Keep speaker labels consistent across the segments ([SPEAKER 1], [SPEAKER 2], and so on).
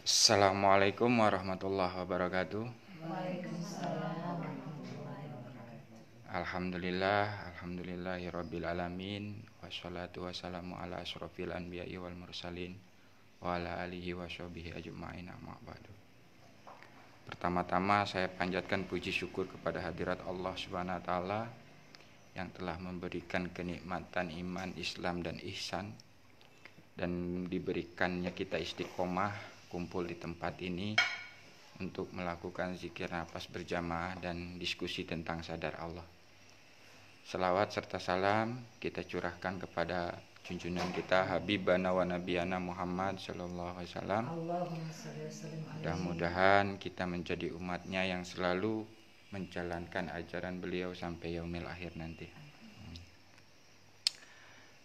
[SPEAKER 1] Assalamualaikum warahmatullahi wabarakatuh.
[SPEAKER 2] Waalaikumsalam warahmatullahi wabarakatuh.
[SPEAKER 1] Alhamdulillahirabbil alamin wassalatu wassalamu ala asyrofil anbiya'i wal mursalin wa ala alihi washabihi ajma'in amma ba'du. Pertama-tama saya panjatkan puji syukur kepada hadirat Allah Subhanahu wa taala yang telah memberikan kenikmatan iman, Islam dan ihsan, dan diberikannya kita istiqomah kumpul di tempat ini untuk melakukan zikir nafas berjamaah dan diskusi tentang sadar Allah. Selawat serta salam kita curahkan kepada junjungan kita Habibana wa Nabiyana Muhammad sallallahu alaihi wasallam.
[SPEAKER 2] Allahumma shalli wa sallim alaihi.
[SPEAKER 1] Mudah-mudahan kita menjadi umatnya yang selalu menjalankan ajaran beliau sampai yaumil akhir nanti.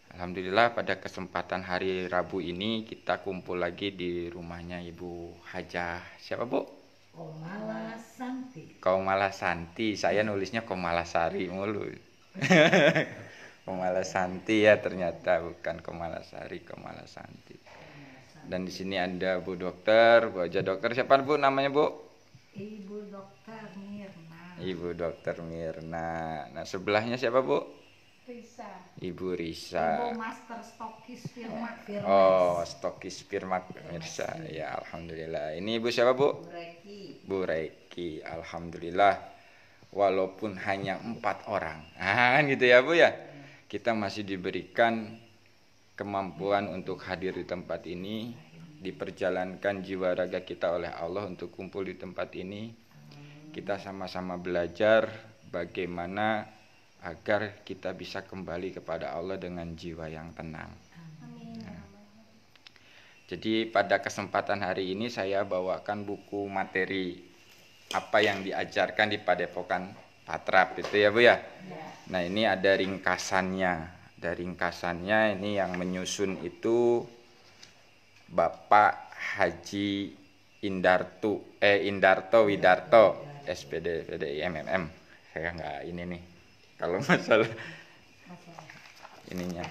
[SPEAKER 1] Alhamdulillah, pada kesempatan hari Rabu ini kita kumpul lagi di rumahnya Ibu Hajah. Siapa, Bu?
[SPEAKER 2] Komala Santi.
[SPEAKER 1] Komala Santi. Saya nulisnya Komala Sari mulu. Komala Santi ya, ternyata bukan Komala Sari, Komala Santi. Dan di sini ada Bu Dokter, Bu Hajah Dokter. Siapa, Bu, namanya, Bu?
[SPEAKER 2] Ibu Dokter Mirna.
[SPEAKER 1] Ibu Dokter Mirna. Nah, sebelahnya siapa, Bu?
[SPEAKER 2] Risa.
[SPEAKER 1] Ibu Risa.
[SPEAKER 2] Ibu Master Stokis Firma.
[SPEAKER 1] Oh, Stokis Firma pemirsa. Ya, alhamdulillah. Ini Ibu siapa, Bu?
[SPEAKER 2] Bu Reki.
[SPEAKER 1] Bu Reki. Alhamdulillah. Walaupun hanya 4 orang. Kan gitu ya, Bu ya. Kita masih diberikan kemampuan untuk hadir di tempat ini, diperjalankan jiwa raga kita oleh Allah untuk kumpul di tempat ini. Kita sama-sama belajar bagaimana agar kita bisa kembali kepada Allah dengan jiwa yang tenang. Nah, jadi pada kesempatan hari ini saya bawakan buku materi apa yang diajarkan di Padepokan Patrap itu ya, Bu ya. Nah, ini ada ringkasannya. Ada ringkasannya, ini yang menyusun itu Bapak Haji Indarto Widarto, SPD PDI MMM. Saya nggak ini nih. Kalau masalah ininya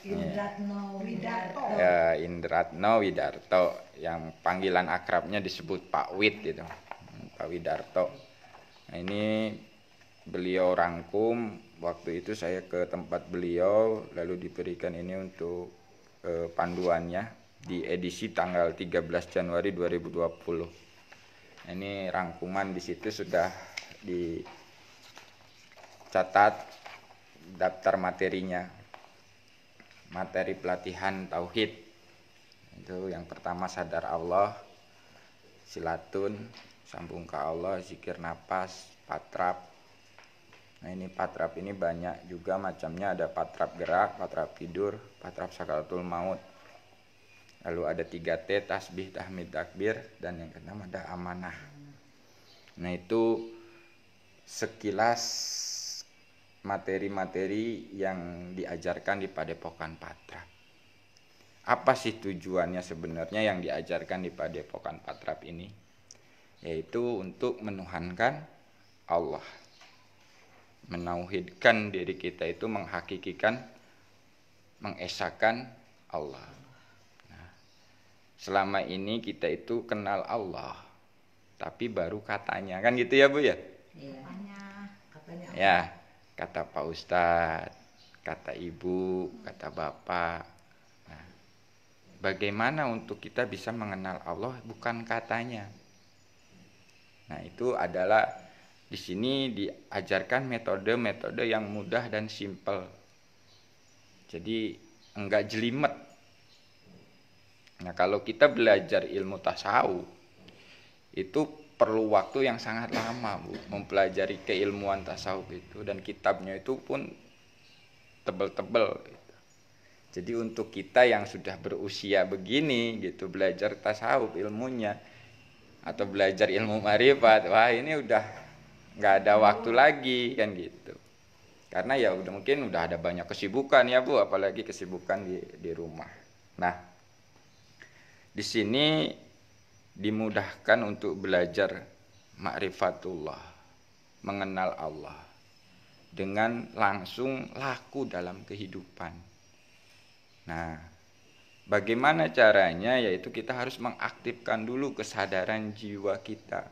[SPEAKER 2] Indratno Widarto.
[SPEAKER 1] ya, Indratno Widarto, yang panggilan akrabnya disebut Pak Wid gitu, Pak Widarto. Nah, ini beliau rangkum, waktu itu saya ke tempat beliau lalu diberikan ini untuk panduannya di edisi tanggal 13 Januari 2020. Nah, ini rangkuman, di situ sudah di catat daftar materinya. Materi pelatihan tauhid itu yang pertama sadar Allah, silatun, sambung ke Allah, zikir napas, patrap. Nah, ini patrap ini banyak juga macamnya, ada patrap gerak, patrap tidur, patrap sakaratul maut. Lalu ada 3T, tasbih, tahmid, takbir, dan yang keenam ada amanah. Nah, itu sekilas materi-materi yang diajarkan di Padepokan Patrap. Apa sih tujuannya sebenarnya yang diajarkan di Padepokan Patrap ini? Yaitu untuk menuhankan Allah. Menauhidkan diri kita itu, menghakikikan, mengesakan Allah. Nah, selama ini kita itu kenal Allah, tapi baru katanya, kan gitu ya, Bu ya?
[SPEAKER 2] Katanya.
[SPEAKER 1] Ya. Kata Pak Ustadz, kata Ibu, kata Bapak. Nah, bagaimana untuk kita bisa mengenal Allah bukan katanya? Nah, itu adalah di sini diajarkan metode-metode yang mudah dan simpel. Jadi enggak jelimet. Nah, kalau kita belajar ilmu tasawuf itu perlu waktu yang sangat lama, Bu, mempelajari keilmuan tasawuf itu, dan kitabnya itu pun tebel-tebel gitu. Jadi untuk kita yang sudah berusia begini gitu, belajar tasawuf ilmunya atau belajar ilmu marifat, wah ini udah nggak ada waktu lagi kan gitu. Karena ya udah mungkin udah ada banyak kesibukan ya, Bu, apalagi kesibukan di rumah. Nah, di sini dimudahkan untuk belajar ma'rifatullah, mengenal Allah dengan langsung laku dalam kehidupan. Nah, Bagaimana caranya? Yaitu kita harus mengaktifkan dulu kesadaran jiwa kita.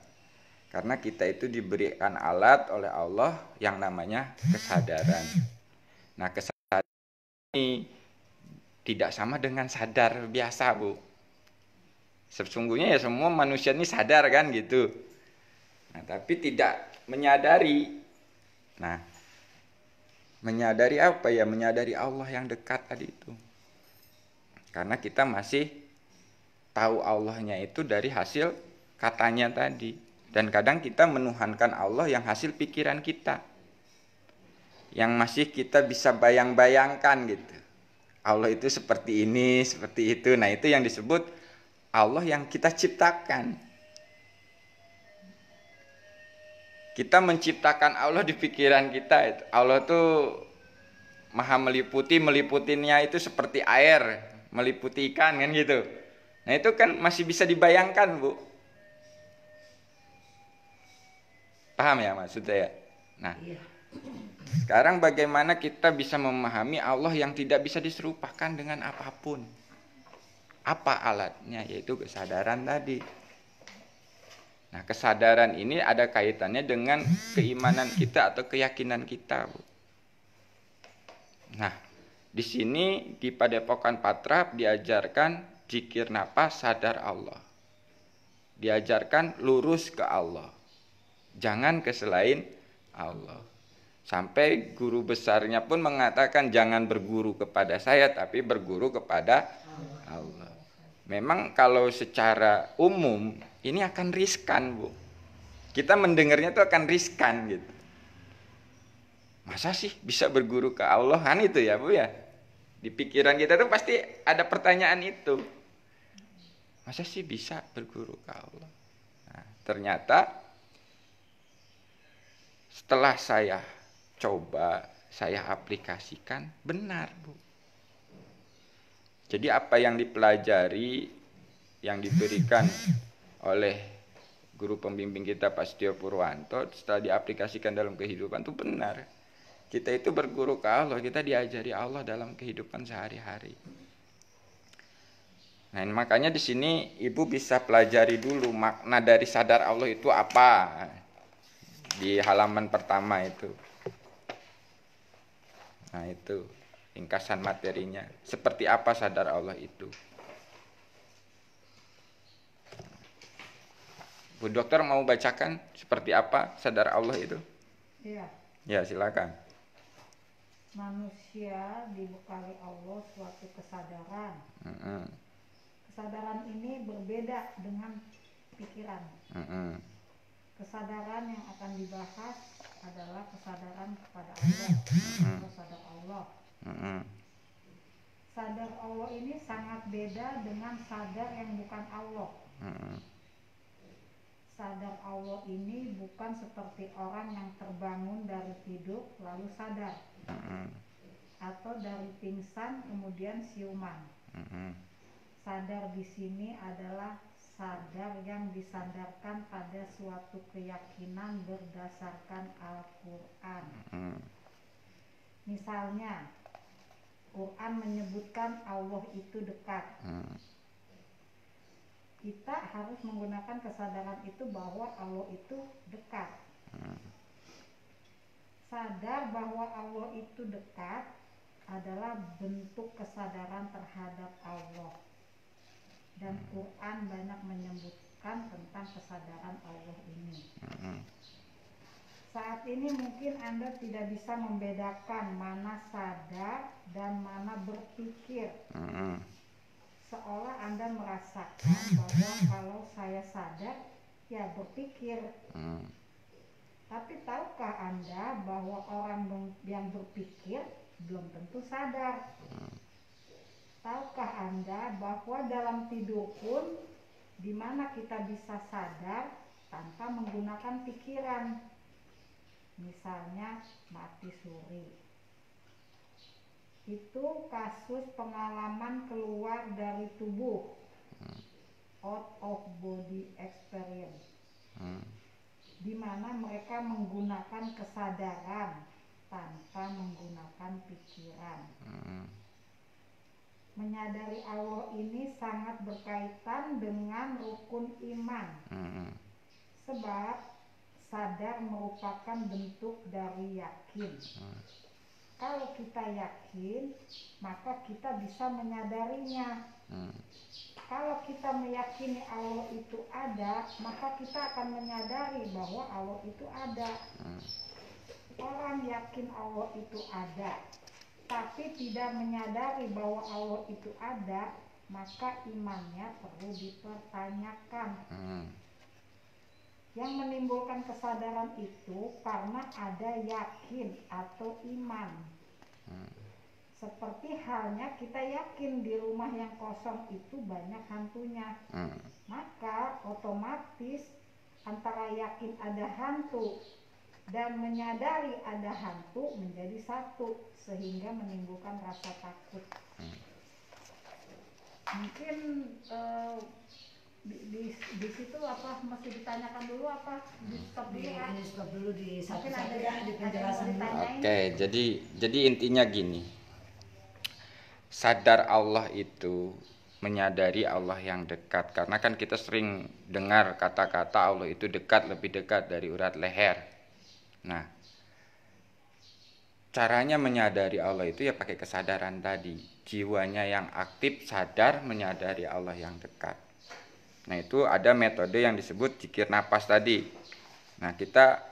[SPEAKER 1] Karena kita itu diberikan alat oleh Allah yang namanya kesadaran. Nah, kesadaran ini tidak sama dengan sadar biasa, Bu. Sesungguhnya ya semua manusia ini sadar kan gitu. Nah, tapi tidak menyadari. Nah, menyadari apa ya? Menyadari Allah yang dekat tadi itu. Karena kita masih tahu Allahnya itu dari hasil katanya tadi. Dan kadang kita menuhankan Allah yang hasil pikiran kita. Yang masih kita bisa bayang-bayangkan gitu. Allah itu seperti ini, seperti itu. Nah, itu yang disebut Allah yang kita ciptakan. Kita menciptakan Allah di pikiran kita. Allah itu maha meliputi, meliputinya itu seperti air, meliputi ikan kan gitu. Nah, itu kan masih bisa dibayangkan, Bu. Paham ya maksud saya? Nah, sekarang bagaimana kita bisa memahami Allah yang tidak bisa diserupakan dengan apapun? Apa alatnya? Yaitu kesadaran tadi. Nah, kesadaran ini ada kaitannya dengan keimanan kita atau keyakinan kita, Bu. Nah, di sini di Padepokan Patra diajarkan zikir napas sadar Allah. Diajarkan lurus ke Allah. Jangan ke selain Allah. Sampai guru besarnya pun mengatakan jangan berguru kepada saya tapi berguru kepada Allah. Memang kalau secara umum ini akan riskan, Bu. Kita mendengarnya itu akan riskan gitu. Masa sih bisa berguru ke Allah? Kan itu ya, Bu ya. Di pikiran kita tuh pasti ada pertanyaan itu. Masa sih bisa berguru ke Allah? Nah, ternyata setelah saya coba, saya aplikasikan, benar, Bu. Jadi apa yang dipelajari, yang diberikan oleh guru pembimbing kita Pak Setio Purwanto, setelah diaplikasikan dalam kehidupan itu benar. Kita itu berguru ke Allah, kita diajari Allah dalam kehidupan sehari-hari. Nah, makanya di sini Ibu bisa pelajari dulu makna dari sadar Allah itu apa. Di halaman pertama itu. Nah, itu ringkasan materinya. Seperti apa sadar Allah itu? Bu Dokter mau bacakan seperti apa sadar Allah itu?
[SPEAKER 2] Iya.
[SPEAKER 1] Ya, silakan.
[SPEAKER 2] Manusia dibekali Allah suatu kesadaran. Kesadaran ini berbeda dengan pikiran. Kesadaran yang akan dibahas adalah kesadaran kepada Allah atau sadar Allah. Sadar Allah ini sangat beda dengan sadar yang bukan Allah. Sadar Allah ini bukan seperti orang yang terbangun dari tidur lalu sadar, atau dari pingsan kemudian siuman. Sadar di sini adalah sadar yang disandarkan pada suatu keyakinan berdasarkan Al-Quran. Misalnya, Quran menyebutkan Allah itu dekat. Kita harus menggunakan kesadaran itu bahwa Allah itu dekat. Sadar bahwa Allah itu dekat adalah bentuk kesadaran terhadap Allah. Dan Quran banyak menyebutkan tentang kesadaran Allah ini. Saat ini mungkin Anda tidak bisa membedakan mana sadar dan mana berpikir. Seolah Anda merasakan bahwa kalau saya sadar, ya berpikir. Tapi tahukah Anda bahwa orang yang berpikir belum tentu sadar? Tahukah Anda bahwa dalam tidur pun di mana kita bisa sadar tanpa menggunakan pikiran? Misalnya mati suri. Itu kasus pengalaman keluar dari tubuh, out of body experience, di mana mereka menggunakan kesadaran tanpa menggunakan pikiran. Menyadari Allah ini sangat berkaitan dengan rukun iman. Sebab sadar merupakan bentuk dari yakin. Kalau kita yakin, maka kita bisa menyadarinya. Kalau kita meyakini Allah itu ada, maka kita akan menyadari bahwa Allah itu ada. Orang yakin Allah itu ada, tapi tidak menyadari bahwa Allah itu ada, maka imannya perlu dipertanyakan. Yang menimbulkan kesadaran itu karena ada yakin atau iman. Seperti halnya kita yakin di rumah yang kosong itu banyak hantunya. Maka otomatis antara yakin ada hantu dan menyadari ada hantu menjadi satu, sehingga menimbulkan rasa takut. Mungkin di situ apa masih ditanyakan dulu apa di stop dulu ya? Di stop dulu di satu-satu ya di penjelasan.
[SPEAKER 1] Oke, jadi intinya gini. Sadar Allah itu menyadari Allah yang dekat, karena kan kita sering dengar kata-kata Allah itu dekat, lebih dekat dari urat leher. Nah, caranya menyadari Allah itu ya pakai kesadaran tadi. Jiwanya yang aktif sadar menyadari Allah yang dekat. Nah, itu ada metode yang disebut zikir napas tadi. Nah, kita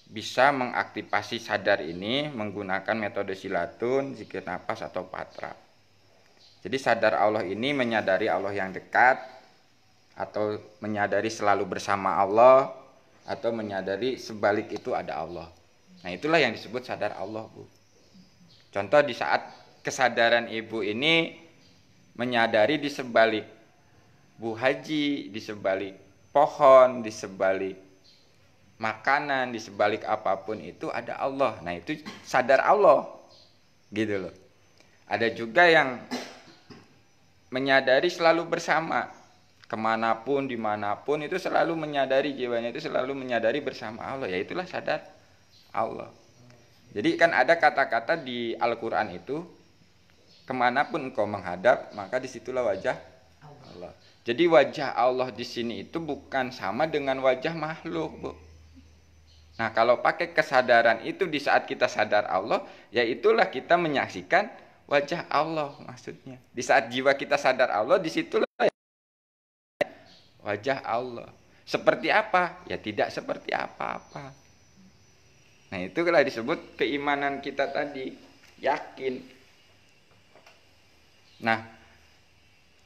[SPEAKER 1] bisa mengaktifasi sadar ini menggunakan metode silatun, zikir napas atau patra. Jadi sadar Allah ini menyadari Allah yang dekat, atau menyadari selalu bersama Allah, atau menyadari sebalik itu ada Allah. Nah, itulah yang disebut sadar Allah, Bu. Contoh di saat kesadaran Ibu ini menyadari di sebalik Bu Haji, di sebalik pohon, di sebalik makanan, di sebalik apapun itu ada Allah. Nah, itu sadar Allah. Gitu loh. Ada juga yang menyadari selalu bersama. Kemanapun, dimanapun itu selalu menyadari, jiwanya itu selalu menyadari bersama Allah. Ya itulah sadar Allah. Jadi kan ada kata-kata di Al-Quran itu, kemanapun engkau menghadap, maka disitulah wajah Allah. Jadi wajah Allah di sini itu bukan sama dengan wajah makhluk, Bu. Nah, kalau pakai kesadaran itu di saat kita sadar Allah, ya itulah kita menyaksikan wajah Allah maksudnya. Di saat jiwa kita sadar Allah, disitulah wajah Allah. Seperti apa? Ya tidak seperti apa-apa. Nah, itulah disebut keimanan kita tadi, yakin. Nah,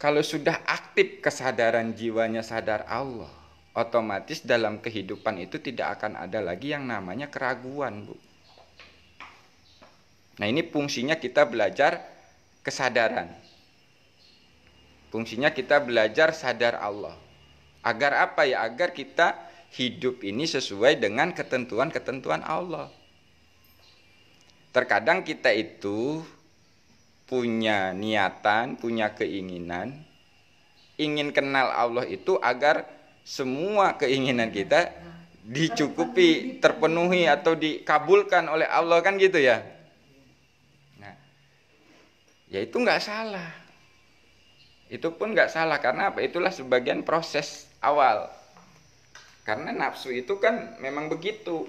[SPEAKER 1] kalau sudah aktif kesadaran jiwanya sadar Allah, otomatis dalam kehidupan itu tidak akan ada lagi yang namanya keraguan, Bu. Nah, ini fungsinya kita belajar kesadaran. Fungsinya kita belajar sadar Allah. Agar apa ya? Agar kita hidup ini sesuai dengan ketentuan-ketentuan Allah. Terkadang kita itu punya niatan, punya keinginan, ingin kenal Allah itu agar semua keinginan kita dicukupi, terpenuhi atau dikabulkan oleh Allah, kan gitu ya. Nah, ya itu nggak salah. Itu pun nggak salah, karena apa? Itulah sebagian proses awal. Karena nafsu itu kan memang begitu.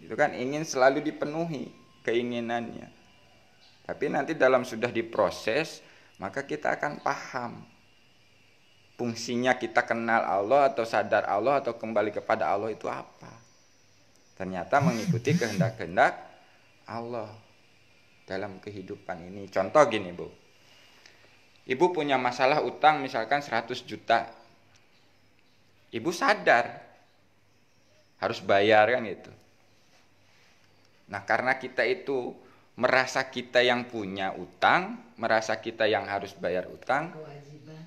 [SPEAKER 1] Itu kan ingin selalu dipenuhi keinginannya. Tapi nanti dalam sudah diproses, maka kita akan paham fungsinya kita kenal Allah atau sadar Allah atau kembali kepada Allah itu apa. Ternyata mengikuti kehendak-kehendak Allah dalam kehidupan ini. Contoh gini, Bu. Ibu punya masalah utang misalkan 100 juta. Ibu sadar harus bayar, kan gitu. Nah, karena kita itu merasa kita yang punya utang, merasa kita yang harus bayar utang.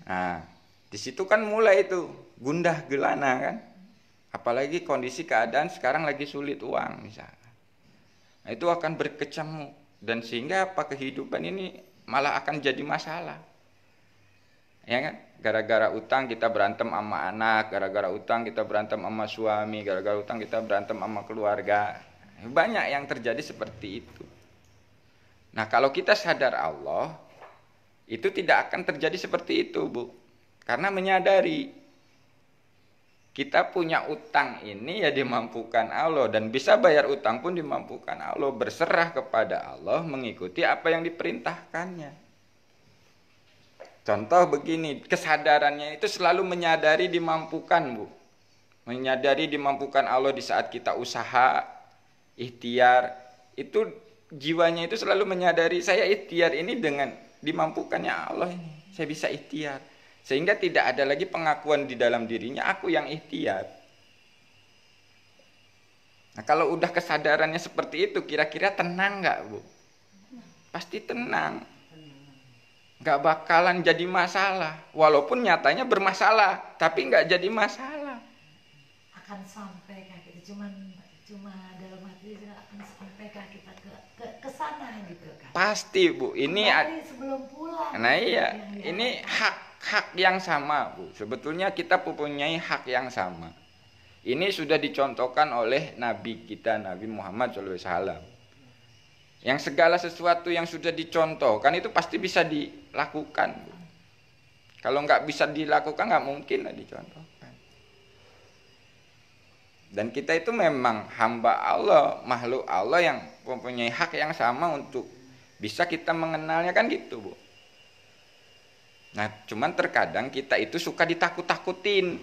[SPEAKER 1] Nah, di situ kan mulai itu gundah gelana kan. Apalagi kondisi keadaan sekarang lagi sulit uang misalnya. Nah, itu akan berkecamuk, dan sehingga apa, kehidupan ini malah akan jadi masalah. Ya kan? Gara-gara utang kita berantem sama anak, gara-gara utang kita berantem sama suami, gara-gara utang kita berantem sama keluarga. Banyak yang terjadi seperti itu. Nah, kalau kita sadar Allah, itu tidak akan terjadi seperti itu, Bu. Karena menyadari kita punya utang ini ya dimampukan Allah, dan bisa bayar utang pun dimampukan Allah, berserah kepada Allah, mengikuti apa yang diperintahkannya. Contoh begini, kesadarannya itu selalu menyadari dimampukan, Bu. Menyadari dimampukan Allah di saat kita usaha, ikhtiar, itu jiwanya itu selalu menyadari saya ikhtiar ini dengan dimampukannya Allah ini. Saya bisa ikhtiar. Sehingga tidak ada lagi pengakuan di dalam dirinya, aku yang ikhtiar. Nah, kalau udah kesadarannya seperti itu, kira-kira tenang nggak, Bu? Pasti tenang. Nggak bakalan jadi masalah. Walaupun nyatanya bermasalah, tapi nggak jadi masalah.
[SPEAKER 3] Akan sampai kayak gitu, cuma dalam hati akan sampai kita ke sana gitu kan.
[SPEAKER 1] Pasti, Bu. Ini
[SPEAKER 3] sebelum pulang.
[SPEAKER 1] Nah iya, ini hak yang sama, Bu. Sebetulnya kita mempunyai hak yang sama. Ini sudah dicontohkan oleh Nabi kita, Nabi Muhammad SAW. Yang segala sesuatu yang sudah dicontohkan itu pasti bisa dilakukan, Bu. Kalau nggak bisa dilakukan, nggak mungkin lah dicontohkan. Dan kita itu memang hamba Allah, makhluk Allah yang mempunyai hak yang sama untuk bisa kita mengenalnya, kan gitu, Bu. Nah, cuman terkadang kita itu suka ditakut-takutin.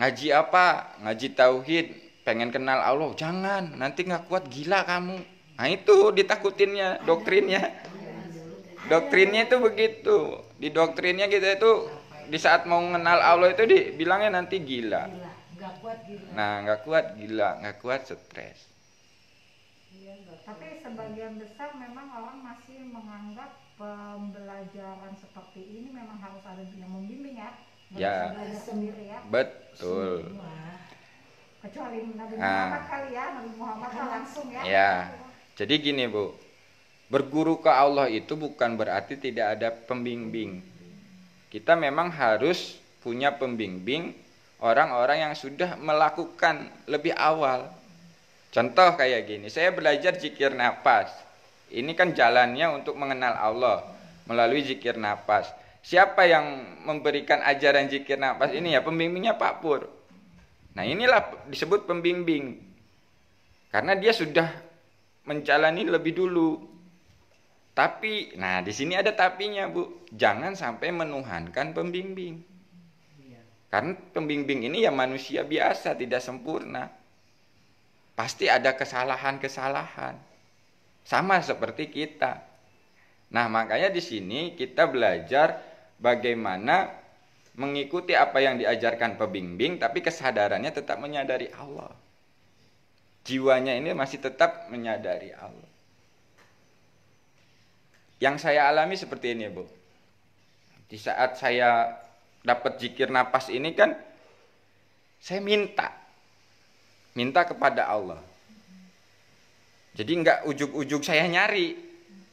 [SPEAKER 1] Ngaji apa? Ngaji tauhid, pengen kenal Allah. Jangan, nanti nggak kuat, gila kamu. Nah, itu ditakutinnya, doktrinnya. Doktrinnya itu begitu. Di doktrinnya kita itu di saat mau mengenal Allah itu dibilangnya nanti gila.
[SPEAKER 3] Nggak kuat gila.
[SPEAKER 1] Nah, nggak kuat gila, nggak kuat stres.
[SPEAKER 2] Tapi sebagian besar memang orang masih menganggap pembelajaran seperti ini memang harus ada yang membimbing ya.
[SPEAKER 1] Ya.
[SPEAKER 2] Belajar sendiri ya.
[SPEAKER 1] Betul.
[SPEAKER 2] Kecuali Nabi Muhammad kali ya, Nabi Muhammad langsung ya.
[SPEAKER 1] Ya. Jadi gini, Bu. Berguru ke Allah itu bukan berarti tidak ada pembimbing. Kita memang harus punya pembimbing, orang-orang yang sudah melakukan lebih awal. Contoh kayak gini, saya belajar zikir nafas. Ini kan jalannya untuk mengenal Allah melalui zikir nafas. Siapa yang memberikan ajaran zikir nafas ini ya? Pembimbingnya Pak Pur. Nah, inilah disebut pembimbing. Karena dia sudah menjalani lebih dulu. Tapi, nah di sini ada tapinya, Bu. Jangan sampai menuhankan pembimbing. Karena pembimbing ini ya manusia biasa, tidak sempurna. Pasti ada kesalahan-kesalahan. Sama seperti kita. Nah, makanya di sini kita belajar bagaimana mengikuti apa yang diajarkan pembimbing, tapi kesadarannya tetap menyadari Allah. Jiwanya ini masih tetap menyadari Allah. Yang saya alami seperti ini, Bu. Di saat saya dapat zikir napas ini kan, saya minta kepada Allah. Jadi enggak ujug-ujug saya nyari,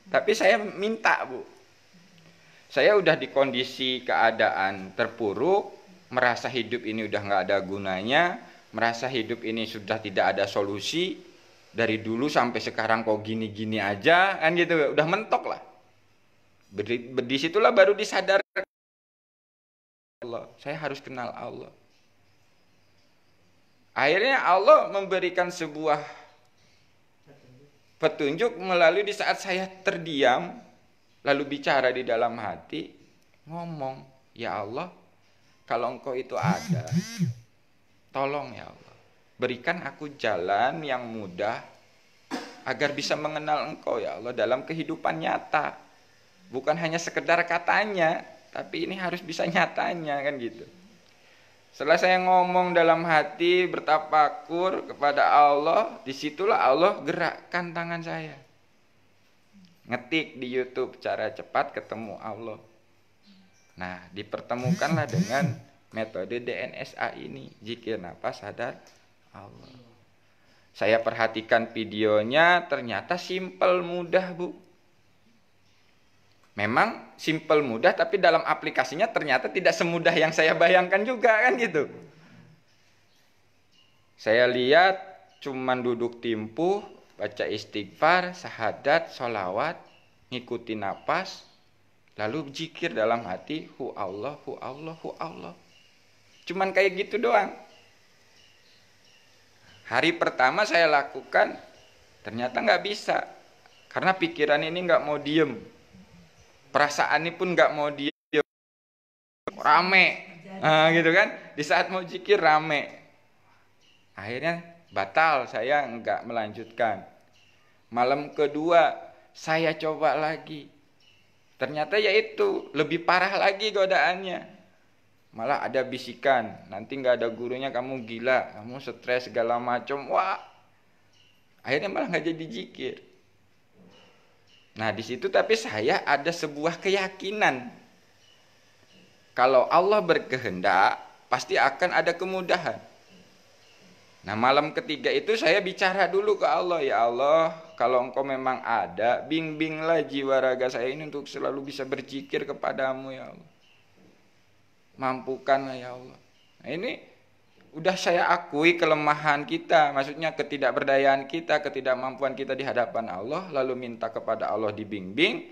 [SPEAKER 1] tapi saya minta, Bu. Saya udah di kondisi keadaan terpuruk, merasa hidup ini udah enggak ada gunanya, merasa hidup ini sudah tidak ada solusi, dari dulu sampai sekarang kok gini-gini aja, kan gitu, udah mentok lah. Disitulah baru disadar Allah, saya harus kenal Allah. Akhirnya Allah memberikan sebuah petunjuk melalui di saat saya terdiam, lalu bicara di dalam hati, ngomong, ya Allah, kalau Engkau itu ada, tolong ya Allah, berikan aku jalan yang mudah agar bisa mengenal Engkau ya Allah dalam kehidupan nyata. Bukan hanya sekedar katanya, tapi ini harus bisa nyatanya, kan gitu. Setelah saya ngomong dalam hati, bertafakur kepada Allah, disitulah Allah gerakkan tangan saya. Ngetik di YouTube cara cepat ketemu Allah. Nah, dipertemukanlah dengan metode DNSA ini, zikir nafas sadar Allah. Saya perhatikan videonya, ternyata simpel, mudah, Bu. Memang simpel mudah, tapi dalam aplikasinya ternyata tidak semudah yang saya bayangkan juga, kan gitu. Saya lihat cuman duduk timpuh, baca istighfar, syahadat, sholawat, ngikuti napas, lalu zikir dalam hati, hu Allah, hu Allah, hu Allah. Cuman kayak gitu doang. Hari pertama saya lakukan, ternyata nggak bisa. Karena pikiran ini nggak mau diem. Perasaan ini pun nggak mau diem. Rame. Nah, gitu kan. Di saat mau zikir rame. Akhirnya batal, saya nggak melanjutkan. Malam kedua, saya coba lagi. Ternyata yaitu, lebih parah lagi godaannya. Malah ada bisikan, nanti nggak ada gurunya kamu gila, kamu stres segala macam. Wah, akhirnya malah nggak jadi zikir. Nah di situ tapi saya ada sebuah keyakinan, kalau Allah berkehendak pasti akan ada kemudahan. Nah malam ketiga itu saya bicara dulu ke Allah, ya Allah, kalau Engkau memang ada, bimbinglah jiwa raga saya ini untuk selalu bisa berzikir kepadamu ya Allah. Mampukanlah ya Allah. Nah ini udah saya akui kelemahan kita, maksudnya ketidakberdayaan kita, ketidakmampuan kita di hadapan Allah, lalu minta kepada Allah dibimbing.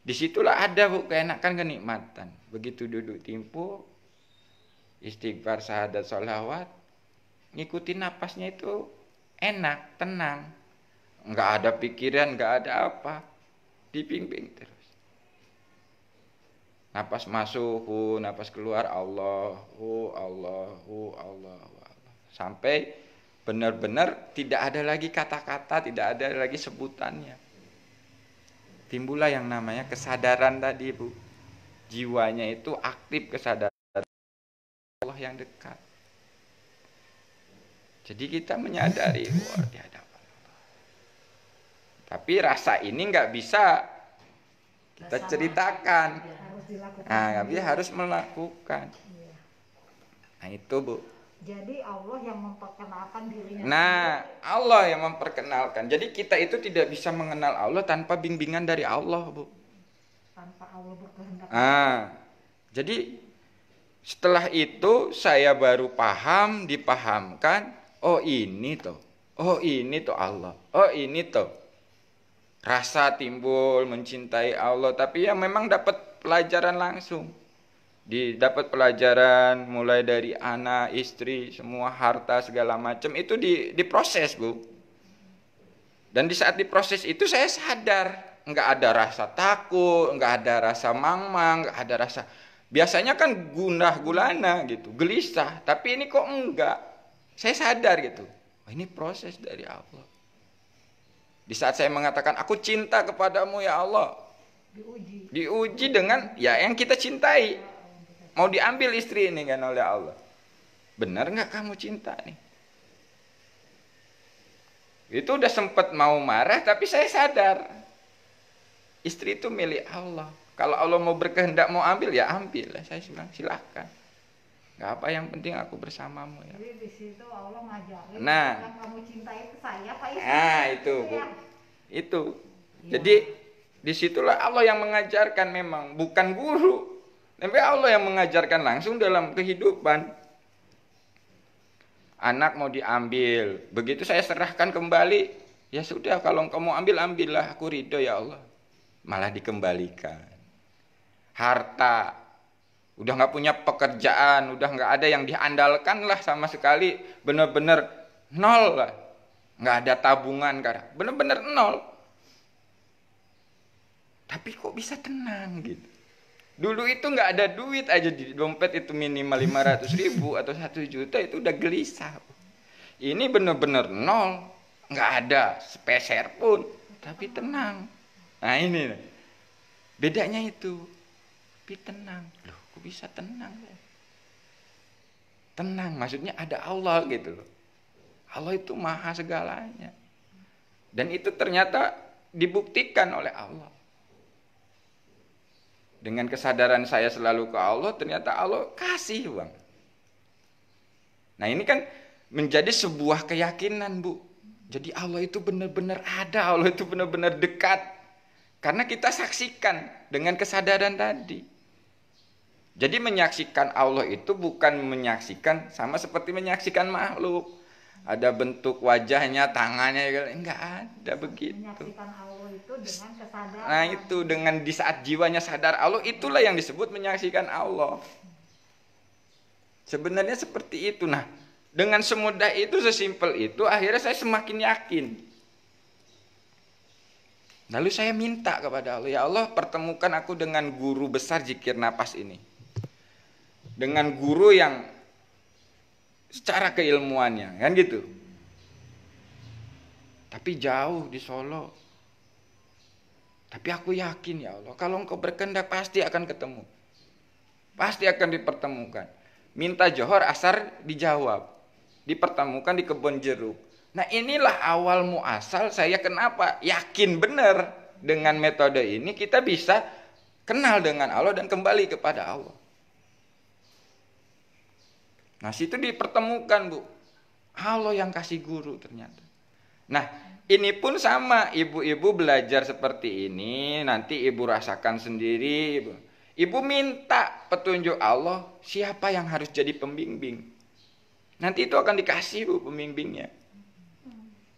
[SPEAKER 1] Disitulah ada keenakan, kenikmatan. Begitu duduk timpu, istighfar, syahadat, sholawat, ngikutin napasnya itu enak, tenang, nggak ada pikiran, nggak ada apa, dibimbing terus. Napas masuk, napas keluar, Allah, Allah, Allah, Allah. Sampai benar-benar tidak ada lagi kata-kata, tidak ada lagi sebutannya. Timbullah yang namanya kesadaran tadi, Bu. Jiwanya itu aktif, kesadaran Allah yang dekat. Jadi kita menyadari, wah, di hadapan Allah. Tapi rasa ini nggak bisa kita ceritakan. Nah, tapi harus melakukan. Nah itu, Bu.
[SPEAKER 2] Jadi Allah yang memperkenalkan dirinya.
[SPEAKER 1] Nah, Allah yang memperkenalkan. Jadi kita itu tidak bisa mengenal Allah tanpa bimbingan dari Allah, Bu.
[SPEAKER 2] Tanpa Allah berkehendak.
[SPEAKER 1] Jadi setelah itu saya baru paham, dipahamkan, oh ini tuh Allah. Oh ini tuh rasa timbul mencintai Allah, tapi ya memang dapat pelajaran langsung. Dapat pelajaran mulai dari anak, istri, semua harta segala macam itu diproses, Bu. Dan di saat diproses itu saya sadar, nggak ada rasa takut, nggak ada rasa mangmang, nggak ada rasa. Biasanya kan gundah gulana gitu, gelisah, tapi ini kok enggak. Saya sadar gitu. Oh, ini proses dari Allah. Di saat saya mengatakan aku cinta kepadamu ya Allah, diuji dengan ya yang kita cintai. Mau diambil istri ini kan oleh Allah. Benar nggak kamu cinta nih? Itu udah sempat mau marah, tapi saya sadar istri itu milik Allah. Kalau Allah mau berkehendak mau ambil ya ambil. Saya bilang silahkan. Nggak apa, yang penting aku bersamamu ya.
[SPEAKER 2] Jadi di situ Allah ngajarin,
[SPEAKER 1] yang
[SPEAKER 2] kamu cinta itu saya Pak Istri.
[SPEAKER 1] Nah itu, Bu. Itu. Ya. Jadi disitulah Allah yang mengajarkan, memang bukan guru, tapi Allah yang mengajarkan langsung dalam kehidupan. Anak mau diambil, begitu saya serahkan kembali, ya sudah, kalau engkau mau ambil ambillah, aku ridho ya Allah. Malah dikembalikan. Harta, udah nggak punya pekerjaan, udah nggak ada yang diandalkan lah sama sekali, bener-bener nol lah, nggak ada tabungan, bener-bener nol. Tapi kok bisa tenang gitu? Dulu itu nggak ada duit aja di dompet itu minimal 500.000 atau 1 juta itu udah gelisah. Ini bener-bener nol, nggak ada sepeser pun, tapi tenang. Nah ini bedanya itu, tapi tenang. Loh, kok bisa tenang? Tenang, maksudnya ada Allah gitu loh. Allah itu maha segalanya. Dan itu ternyata dibuktikan oleh Allah. Dengan kesadaran saya selalu ke Allah, ternyata Allah kasih uang. Nah ini kan menjadi sebuah keyakinan, Bu. Jadi Allah itu benar-benar ada, Allah itu benar-benar dekat. Karena kita saksikan dengan kesadaran tadi. Jadi menyaksikan Allah itu bukan menyaksikan sama seperti menyaksikan makhluk. ada bentuk wajahnya, tangannya, enggak ada begitu.
[SPEAKER 2] Menyaksikan Allah itu dengan kesadaran.
[SPEAKER 1] Nah itu dengan di saat jiwanya sadar Allah, itulah yang disebut menyaksikan Allah. Sebenarnya seperti itu. Nah dengan semudah itu, sesimpel itu, akhirnya saya semakin yakin. Lalu saya minta kepada Allah, ya Allah pertemukan aku dengan guru besar zikir napas ini. Dengan guru yang secara keilmuannya, kan gitu. Tapi jauh di Solo. Tapi aku yakin ya Allah, kalau Engkau berkehendak pasti akan ketemu. Pasti akan dipertemukan. Minta Johor, Asar dijawab. Dipertemukan di kebun jeruk. Nah inilah awal muasal saya kenapa yakin benar dengan metode ini kita bisa kenal dengan Allah dan kembali kepada Allah. Nah situ dipertemukan Bu, Allah yang kasih guru ternyata. Nah ini pun sama, ibu-ibu belajar seperti ini, nanti ibu rasakan sendiri. Ibu minta petunjuk Allah, siapa yang harus jadi pembimbing. Nanti itu akan dikasih Bu pembimbingnya.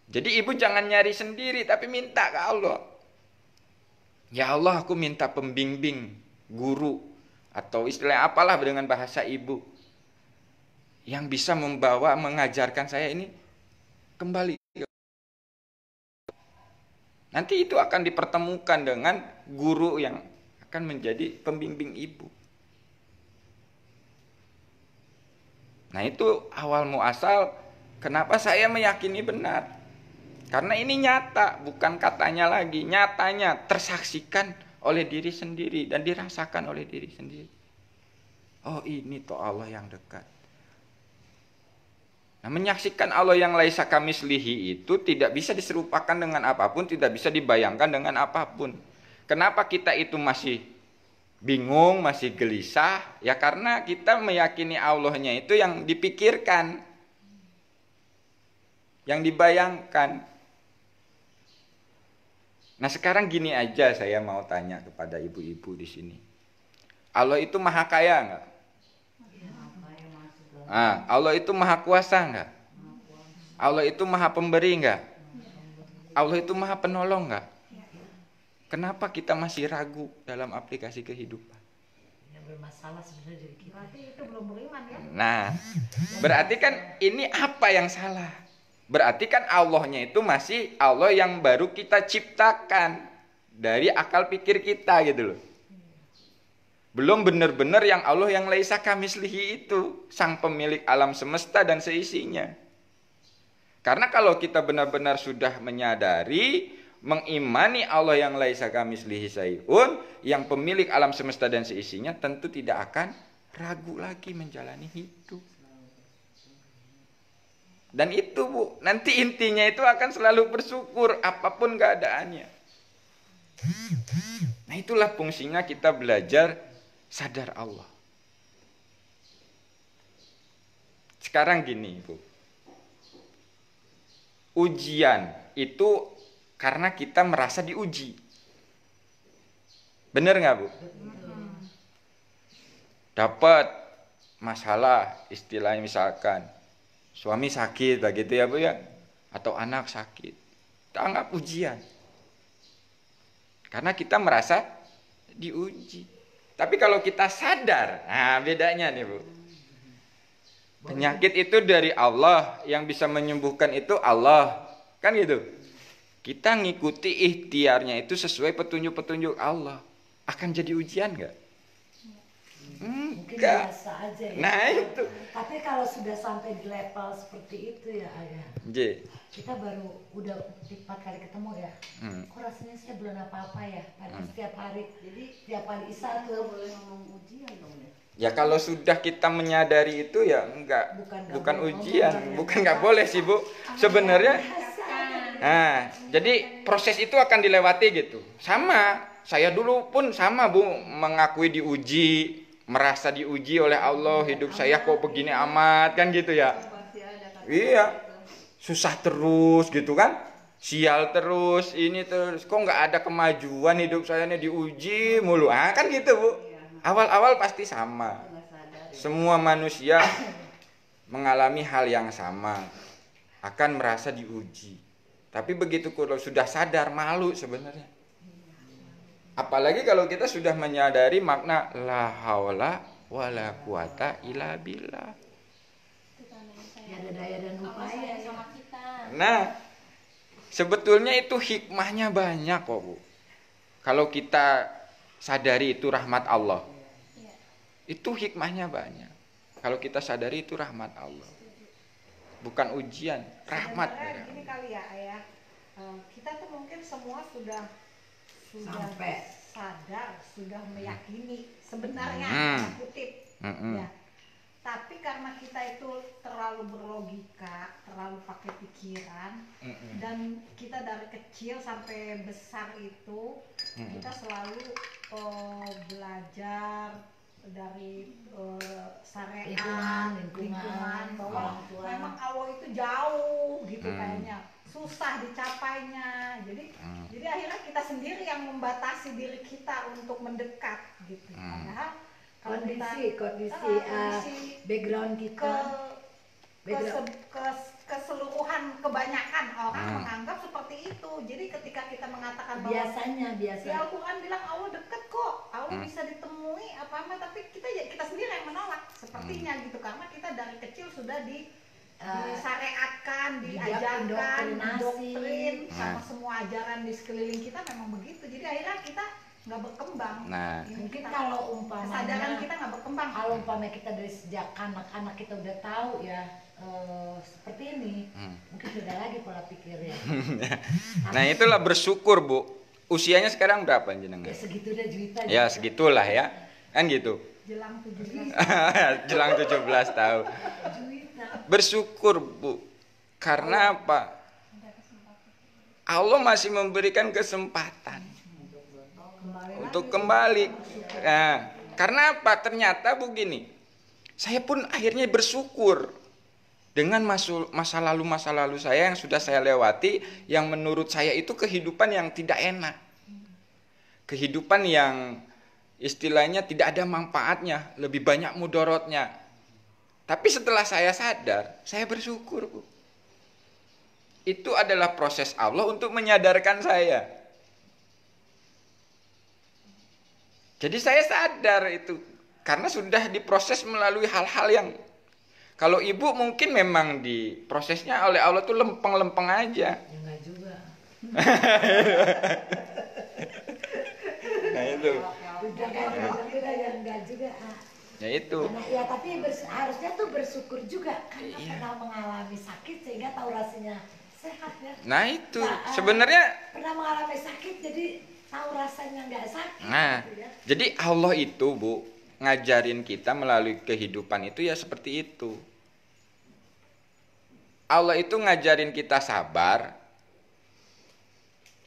[SPEAKER 1] Jadi ibu jangan nyari sendiri, tapi minta ke Allah. Ya Allah, aku minta pembimbing, guru, atau istilah apalah dengan bahasa ibu, yang bisa membawa, mengajarkan saya ini kembali. Nanti itu akan dipertemukan dengan guru yang akan menjadi pembimbing ibu. Nah itu awal muasal kenapa saya meyakini benar. Karena ini nyata, bukan katanya lagi, nyatanya tersaksikan oleh diri sendiri dan dirasakan oleh diri sendiri. Oh ini toh Allah yang dekat. Nah menyaksikan Allah yang laisa kamislihi itu tidak bisa diserupakan dengan apapun, tidak bisa dibayangkan dengan apapun. Kenapa kita itu masih bingung, masih gelisah? Ya karena kita meyakini Allahnya itu yang dipikirkan, yang dibayangkan. Nah sekarang gini aja saya mau tanya kepada ibu-ibu di sini. Allah itu maha kaya enggak? Allah itu maha kuasa enggak? Allah itu maha pemberi enggak? Allah itu maha penolong enggak? Kenapa kita masih ragu dalam aplikasi kehidupan?
[SPEAKER 3] Yang bermasalah sebenarnya dari kita.
[SPEAKER 2] Berarti itu belum beriman ya?
[SPEAKER 1] Nah, berarti kan ini apa yang salah? Berarti kan Allahnya itu masih Allah yang baru kita ciptakan dari akal pikir kita gitu loh. Belum benar-benar yang Allah yang laisa kamislihi itu, sang pemilik alam semesta dan seisinya. Karena kalau kita benar-benar sudah menyadari, mengimani Allah yang laisa kamislihi syai'un, yang pemilik alam semesta dan seisinya, tentu tidak akan ragu lagi menjalani hidup. Dan itu Bu, nanti intinya itu akan selalu bersyukur apapun keadaannya. Nah itulah fungsinya kita belajar sadar Allah. Sekarang gini Bu, ujian itu karena kita merasa diuji. Bener nggak Bu? Dapat masalah, istilahnya misalkan suami sakit begitu ya Bu ya, atau anak sakit, kita anggap ujian karena kita merasa diuji. Tapi kalau kita sadar, nah bedanya nih Bu, penyakit itu dari Allah, yang bisa menyembuhkan itu Allah, kan gitu. Kita ngikuti ikhtiarnya itu sesuai petunjuk-petunjuk Allah, akan jadi ujian nggak?
[SPEAKER 3] Mungkin biasa aja ya.
[SPEAKER 1] Nah itu.
[SPEAKER 3] Tapi kalau sudah sampai di level seperti itu ya Ayah, kita baru udah 4 kali ketemu ya. Kok rasanya saya belum apa-apa ya, padahal setiap hari. Jadi tiap hari Isa tuh boleh ngomong ujian dong ya.
[SPEAKER 1] Ya kalau sudah kita menyadari itu ya bukan ujian, bukan nggak boleh sih Bu. Sebenarnya. Nah, jadi proses itu akan dilewati gitu. Sama, saya dulu pun sama Bu, mengakui diuji, merasa diuji oleh Allah, hidup saya kok begini amat kan gitu ya. Iya, susah terus gitu kan, sial terus, ini terus, kok nggak ada kemajuan hidup saya ini, diuji mulu, kan gitu Bu. Awal-awal pasti sama, semua manusia mengalami hal yang sama. akan merasa diuji. Tapi begitu kalau sudah sadar, malu sebenarnya. Apalagi kalau kita sudah menyadari makna la haula wala quwata illa billah.
[SPEAKER 3] Ya ada daya dan upaya sama kita.
[SPEAKER 1] Nah, sebetulnya itu hikmahnya banyak kok, Bu. Kalau kita sadari itu rahmat Allah. Itu hikmahnya banyak. Kalau kita sadari itu rahmat Allah. Bukan ujian, rahmat.
[SPEAKER 2] Ini kali ya, Ayah. Kita tuh mungkin semua sudah
[SPEAKER 3] sampai
[SPEAKER 2] sadar, sudah meyakini sebenarnya kutip. Ya. Tapi karena kita itu terlalu berlogika, terlalu pakai pikiran, dan kita dari kecil sampai besar itu kita selalu belajar dari syariat, lingkungan bahwa memang Allah itu jauh gitu kayaknya, susah dicapainya. Jadi akhirnya kita sendiri yang membatasi diri kita untuk mendekat gitu. Padahal
[SPEAKER 3] kondisi background kita,
[SPEAKER 2] keseluruhan kebanyakan orang menganggap seperti itu. Jadi ketika kita mengatakan bahwa
[SPEAKER 3] biasanya
[SPEAKER 2] di Al-Quran bilang Allah dekat kok, Allah bisa ditemui apa-apa, tapi kita sendiri yang menolak sepertinya gitu, karena kita dari kecil sudah disyariatkan, diajarkan, doktrin sama semua ajaran di sekeliling kita memang begitu. Jadi akhirnya kita nggak berkembang.
[SPEAKER 1] Nah,
[SPEAKER 3] mungkin kalau umpamanya
[SPEAKER 2] kesadaran kita nggak berkembang.
[SPEAKER 3] Kalau umpamanya kita dari sejak anak-anak kita udah tahu ya seperti ini, mungkin beda lagi pola pikirnya.
[SPEAKER 1] Nah, itulah bersyukur, Bu. Usianya sekarang berapa jenengan?
[SPEAKER 3] Ya segitu dah Juwita.
[SPEAKER 1] Ya segitulah ya, kan gitu.
[SPEAKER 2] Jelang 17.
[SPEAKER 1] Jelang 17 tahun. Bersyukur, Bu. Karena apa? Allah masih memberikan kesempatan untuk kembali. Nah, karena apa? Ternyata begini, saya pun akhirnya bersyukur dengan masa lalu saya yang sudah saya lewati, yang menurut saya itu kehidupan yang tidak enak, kehidupan yang istilahnya tidak ada manfaatnya, lebih banyak mudorotnya. Tapi setelah saya sadar, saya bersyukur, Bu. Itu adalah proses Allah untuk menyadarkan saya. Jadi saya sadar itu karena sudah diproses melalui hal-hal yang kalau ibu mungkin memang diprosesnya oleh Allah tuh lempeng-lempeng aja.
[SPEAKER 3] Ya enggak juga.
[SPEAKER 1] Nah itu.
[SPEAKER 3] Enggak juga.
[SPEAKER 1] Ya itu.
[SPEAKER 3] Ya tapi harusnya tuh bersyukur juga karena pernah mengalami sakit sehingga tahu rasanya sehat ya.
[SPEAKER 1] Nah itu sebenarnya
[SPEAKER 3] pernah mengalami sakit jadi tahu rasanya nggak sakit.
[SPEAKER 1] Nah, gitu ya. Jadi Allah itu, Bu, ngajarin kita melalui kehidupan itu ya seperti itu. Allah itu ngajarin kita sabar.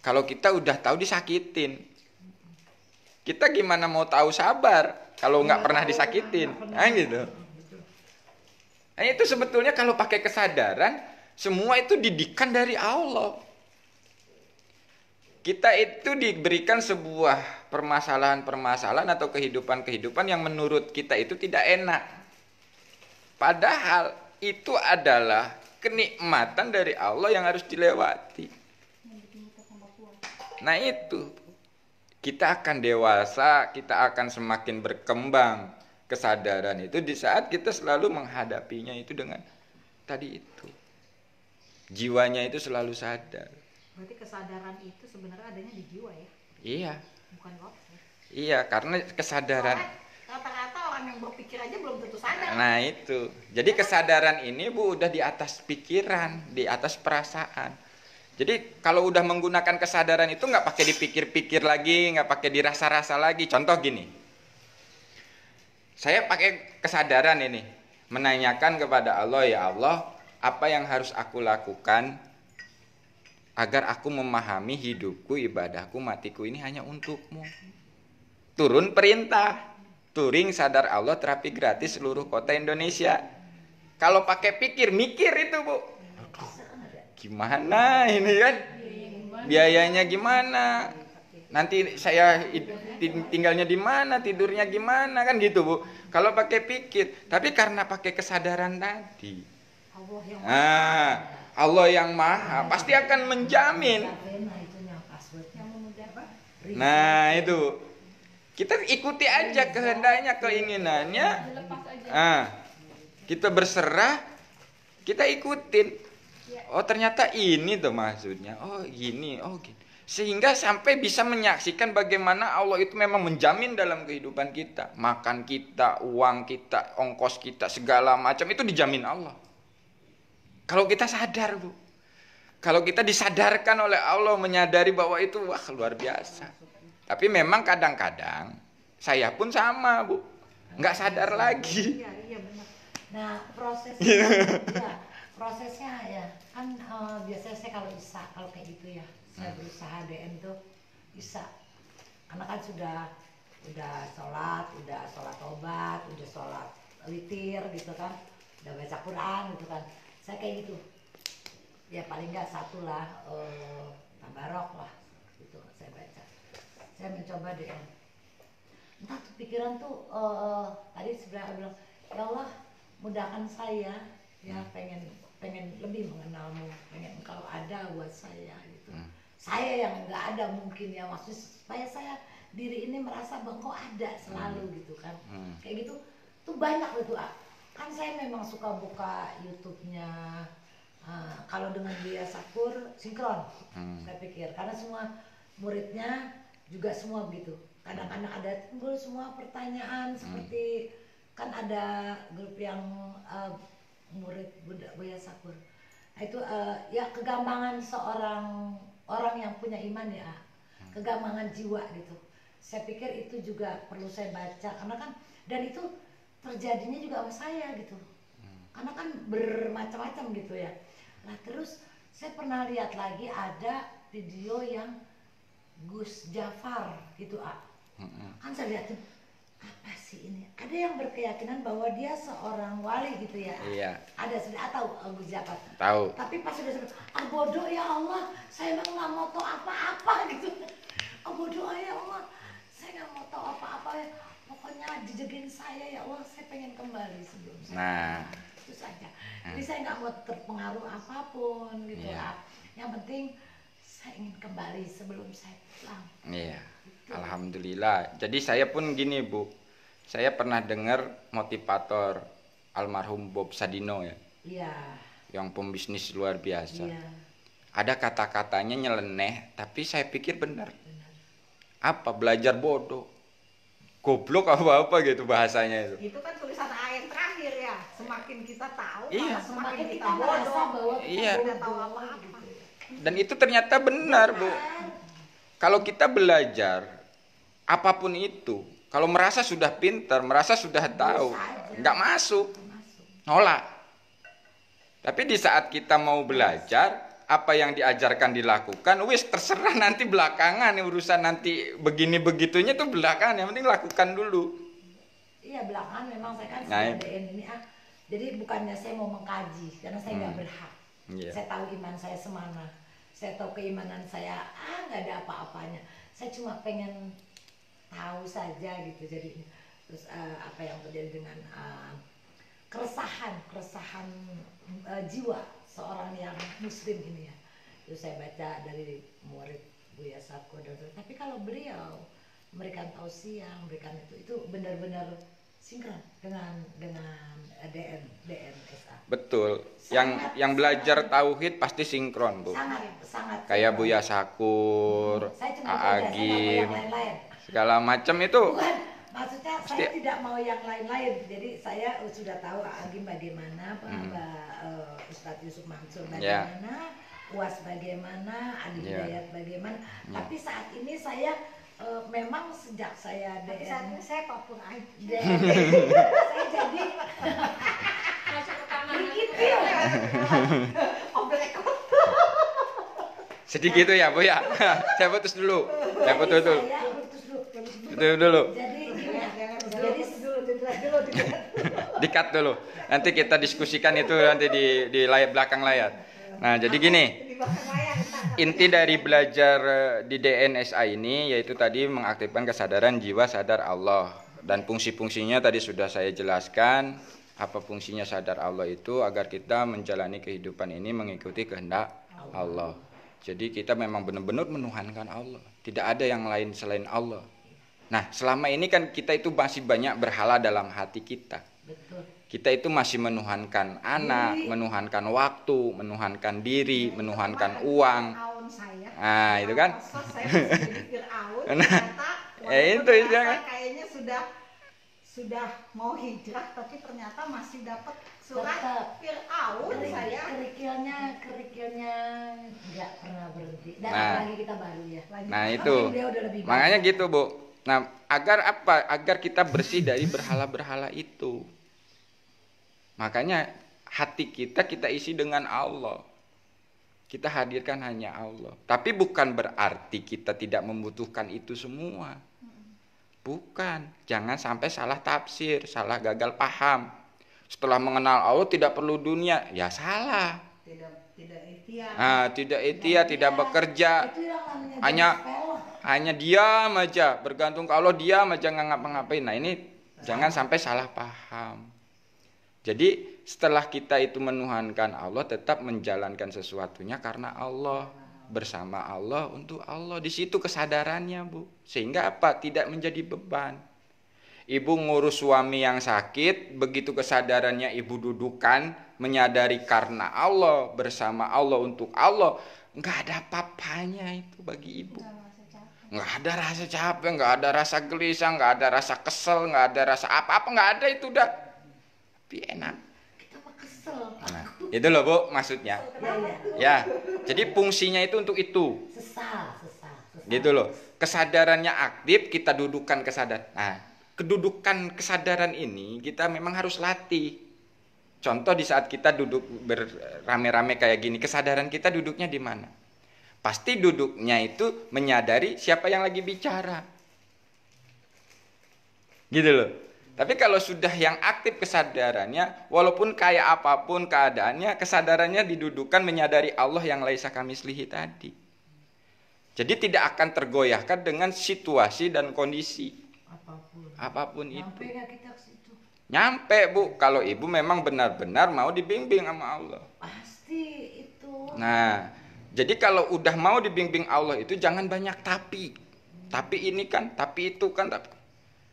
[SPEAKER 1] Kalau kita udah tahu disakitin, kita gimana mau tahu sabar kalau nggak pernah disakitin? Nah, gitu. Nah, itu sebetulnya kalau pakai kesadaran, semua itu didikan dari Allah. Kita itu diberikan sebuah permasalahan-permasalahan atau kehidupan-kehidupan yang menurut kita itu tidak enak. Padahal itu adalah kenikmatan dari Allah yang harus dilewati. Nah itu, kita akan dewasa, kita akan semakin berkembang kesadaran itu di saat kita selalu menghadapinya itu dengan tadi itu. Jiwanya itu selalu sadar.
[SPEAKER 2] Berarti kesadaran itu sebenarnya adanya di jiwa ya?
[SPEAKER 1] Iya.
[SPEAKER 2] Bukan otak.
[SPEAKER 1] Iya, karena kesadaran.
[SPEAKER 2] Rata-rata orang yang berpikir aja belum tentu sadar.
[SPEAKER 1] Nah itu. Jadi kesadaran ini, Bu, udah di atas pikiran, di atas perasaan. Jadi kalau udah menggunakan kesadaran itu nggak pakai dipikir-pikir lagi, nggak pakai dirasa-rasa lagi. Contoh gini. Saya pakai kesadaran ini, menanyakan kepada Allah, ya Allah, apa yang harus aku lakukan agar aku memahami hidupku, ibadahku, matiku ini hanya untukmu. Turun perintah, touring sadar Allah terapi gratis seluruh kota Indonesia. Kalau pakai mikir itu, Bu. Gimana ini kan? Biayanya gimana? Nanti saya tinggalnya di mana, tidurnya gimana kan gitu, Bu. Kalau pakai pikir, tapi karena pakai kesadaran tadi. Allah yang maha pasti akan menjamin. Nah itu kita ikuti aja kehendaknya, keinginannya. Kita berserah, kita ikutin. Oh ternyata ini tuh maksudnya. Oh gini, oh gini. Sehingga sampai bisa menyaksikan bagaimana Allah itu memang menjamin dalam kehidupan kita. Makan kita, uang kita, ongkos kita, segala macam itu dijamin Allah. Kalau kita sadar, Bu. Kalau kita disadarkan oleh Allah, menyadari bahwa itu wah luar biasa. Tapi memang kadang-kadang saya pun sama, Bu. Nggak sadar lagi.
[SPEAKER 3] Iya benar. Nah prosesnya ya kan biasanya saya kalau kayak gitu ya, saya berusaha DN tuh bisa. Karena kan sudah sholat tobat, udah sholat witir gitu kan, udah baca Quran gitu kan. Saya kayak gitu. Ya paling nggak satu lah, tabarok lah gitu saya baca. Saya mencoba DN. Entah tuh pikiran tuh tadi sebenarnya bilang, ya Allah mudahkan saya ya, pengen lebih mengenalmu, pengen engkau ada buat saya gitu. Saya yang nggak ada mungkin ya, maksudnya supaya saya diri ini merasa bahwa kau ada selalu gitu kan. Kayak gitu tuh banyak gitu. Kan saya memang suka buka YouTube-nya. Kalau dengan Buya Sakur sinkron, saya pikir karena semua muridnya juga semua begitu. Kadang-kadang ada timbul semua pertanyaan seperti kan ada grup yang murid Buya Sakur. Nah, itu ya kegampangan seorang orang yang punya iman ya, kegampangan jiwa gitu. Saya pikir itu juga perlu saya baca karena kan, dan itu terjadinya juga sama saya gitu. Karena kan bermacam-macam gitu ya. Nah terus saya pernah lihat lagi ada video yang Gus Jafar gitu kan saya lihat apa sih ini, ada yang berkeyakinan bahwa dia seorang wali gitu ya.
[SPEAKER 1] Iya.
[SPEAKER 3] Ada, sudah tahu Gus Jafar.
[SPEAKER 1] Tahu.
[SPEAKER 3] Tapi pas sudah sebut, bodoh ya Allah, saya memang nggak mau tahu apa-apa gitu. Bodoh ya Allah, saya nggak mau tahu apa-apa ya. Pokoknya jejegin saya ya Allah, saya pengen kembali sebelum saya.
[SPEAKER 1] Nah.
[SPEAKER 3] Itu saja. Jadi saya nggak mau terpengaruh apapun gitu ya. Yang penting saya ingin kembali sebelum saya pulang.
[SPEAKER 1] Iya. Alhamdulillah. Jadi saya pun gini, Bu. Saya pernah dengar motivator almarhum Bob Sadino ya.
[SPEAKER 3] Iya.
[SPEAKER 1] Yang pembisnis luar biasa.
[SPEAKER 3] Iya.
[SPEAKER 1] Ada kata-katanya nyeleneh, tapi saya pikir benar. Apa belajar bodoh? Goblok apa-apa gitu bahasanya itu.
[SPEAKER 2] Itu kan tulisan ayat terakhir ya. Semakin kita tahu,
[SPEAKER 1] iya.
[SPEAKER 2] semakin kita bodoh.
[SPEAKER 3] Bahwa kita
[SPEAKER 1] iya.
[SPEAKER 3] tidak tahu apa-apa.
[SPEAKER 1] Dan itu ternyata benar, Bu. Kalau kita belajar apapun itu, kalau merasa sudah pintar, merasa sudah tahu, nggak masuk, nolak. Tapi di saat kita mau belajar, apa yang diajarkan dilakukan, wis terserah nanti belakangan, urusan nanti begini begitunya tuh belakangan, yang penting lakukan dulu.
[SPEAKER 3] Iya belakangan memang saya kan sudah DN ini jadi bukannya saya mau mengkaji karena saya nggak berhak. Saya tahu iman saya semana, saya tahu keimanan saya nggak ada apa-apanya. Saya cuma pengen tahu saja gitu. Jadi terus apa yang terjadi dengan keresahan jiwa seorang yang muslim ini ya. Itu saya baca dari murid Buya Sakur. Tapi kalau beliau memberikan tausiah, memberikan itu benar-benar sinkron dengan DNSA.
[SPEAKER 1] Betul. Yang belajar tauhid pasti sinkron, Bu.
[SPEAKER 3] Sangat.
[SPEAKER 1] Kayak Buya Sakur, Agim, segala macam itu.
[SPEAKER 3] Bukan, maksudnya saya tidak mau yang lain-lain. Jadi saya sudah tahu Agim bagaimana, Ustadz Yusuf Mansur bagaimana, Uas bagaimana, Adi Hidayat bagaimana. Tapi saat ini saya memang sejak saya DN, saat ini saya apapun aja. Saya jadi masuk ke kamar gitu ya.
[SPEAKER 1] Sedih gitu ya, Bu ya. Saya putus dulu. Saya putus dulu.
[SPEAKER 3] Jadi
[SPEAKER 1] Di-cut dulu. Nanti kita diskusikan itu nanti di layar belakang layar. Nah, jadi gini. Inti dari belajar di DNSA ini yaitu tadi mengaktifkan kesadaran jiwa sadar Allah, dan fungsi-fungsinya tadi sudah saya jelaskan. Apa fungsinya sadar Allah itu? Agar kita menjalani kehidupan ini mengikuti kehendak Allah. Jadi kita memang benar-benar menuhankan Allah. Tidak ada yang lain selain Allah. Nah, selama ini kan kita itu masih banyak berhala dalam hati kita. Kita itu masih menuhankan anak, menuhankan waktu, menuhankan diri, menuhankan uang. Nah, itu kan. Nah, itu kan.
[SPEAKER 2] Kayaknya sudah mau hijrah, tapi ternyata masih dapat surat Fir'aun. Saya
[SPEAKER 3] kerikilnya nggak pernah berhenti. Dan lagi kita baru ya.
[SPEAKER 1] Nah itu, makanya gitu Bu. Nah, agar apa? Agar kita bersih dari berhala-berhala itu. Makanya hati kita isi dengan Allah. Kita hadirkan hanya Allah. Tapi bukan berarti kita tidak membutuhkan itu semua. Bukan, jangan sampai salah tafsir, salah gagal paham. Setelah mengenal Allah tidak perlu dunia, ya salah. Tidak ikhtiar, tidak bekerja. Hanya diam aja, bergantung ke Allah, diam aja nggak ngapa-ngapain. Nah ini jangan sampai salah paham. Jadi setelah kita itu menuhankan Allah, tetap menjalankan sesuatunya karena Allah. Bersama Allah, untuk Allah. Di situ kesadarannya Bu. Sehingga apa? Tidak menjadi beban. Ibu ngurus suami yang sakit, begitu kesadarannya ibu dudukan, menyadari karena Allah, bersama Allah, untuk Allah, nggak ada apa-apanya itu bagi ibu. Nggak ada rasa capek, nggak ada rasa gelisah, nggak ada rasa kesel, nggak ada rasa apa-apa, nggak ada, itu udah tapi enak. Nah, itu loh Bu maksudnya. Ya, jadi fungsinya itu untuk itu. Gitu loh. Kesadarannya aktif, kita dudukkan kesadaran. Nah, kedudukan kesadaran ini kita memang harus latih. Contoh di saat kita duduk berame-rame kayak gini, kesadaran kita duduknya di mana? Pasti duduknya itu menyadari siapa yang lagi bicara. Gitu loh. Tapi kalau sudah yang aktif kesadarannya, walaupun kayak apapun keadaannya, kesadarannya didudukan menyadari Allah yang laisa kamitslihi tadi. Jadi tidak akan tergoyahkan dengan situasi dan kondisi. Apapun itu.
[SPEAKER 3] Nyampe gak kita ke situ?
[SPEAKER 1] Nyampe Bu, kalau ibu memang benar-benar mau dibimbing sama Allah.
[SPEAKER 3] Pasti itu.
[SPEAKER 1] Nah, jadi kalau udah mau dibimbing Allah itu jangan banyak tapi. Tapi ini kan, tapi itu kan, tapi.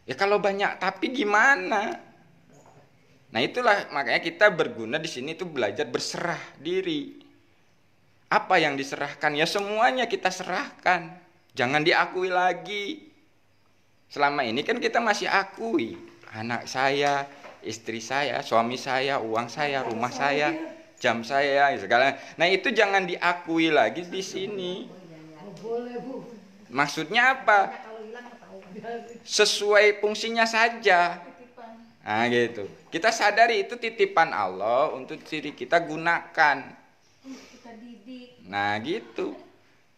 [SPEAKER 1] Ya kalau banyak tapi gimana? Nah itulah makanya kita berguna di sini itu belajar berserah diri. Apa yang diserahkan? Ya semuanya kita serahkan. Jangan diakui lagi. Selama ini kan kita masih akui. Anak saya, istri saya, suami saya, uang saya, rumah saya, jam saya, segala. Nah itu jangan diakui lagi di sini. Maksudnya apa? Sesuai fungsinya saja. Nah gitu. Kita sadari itu titipan Allah untuk diri kita, gunakan. Nah gitu.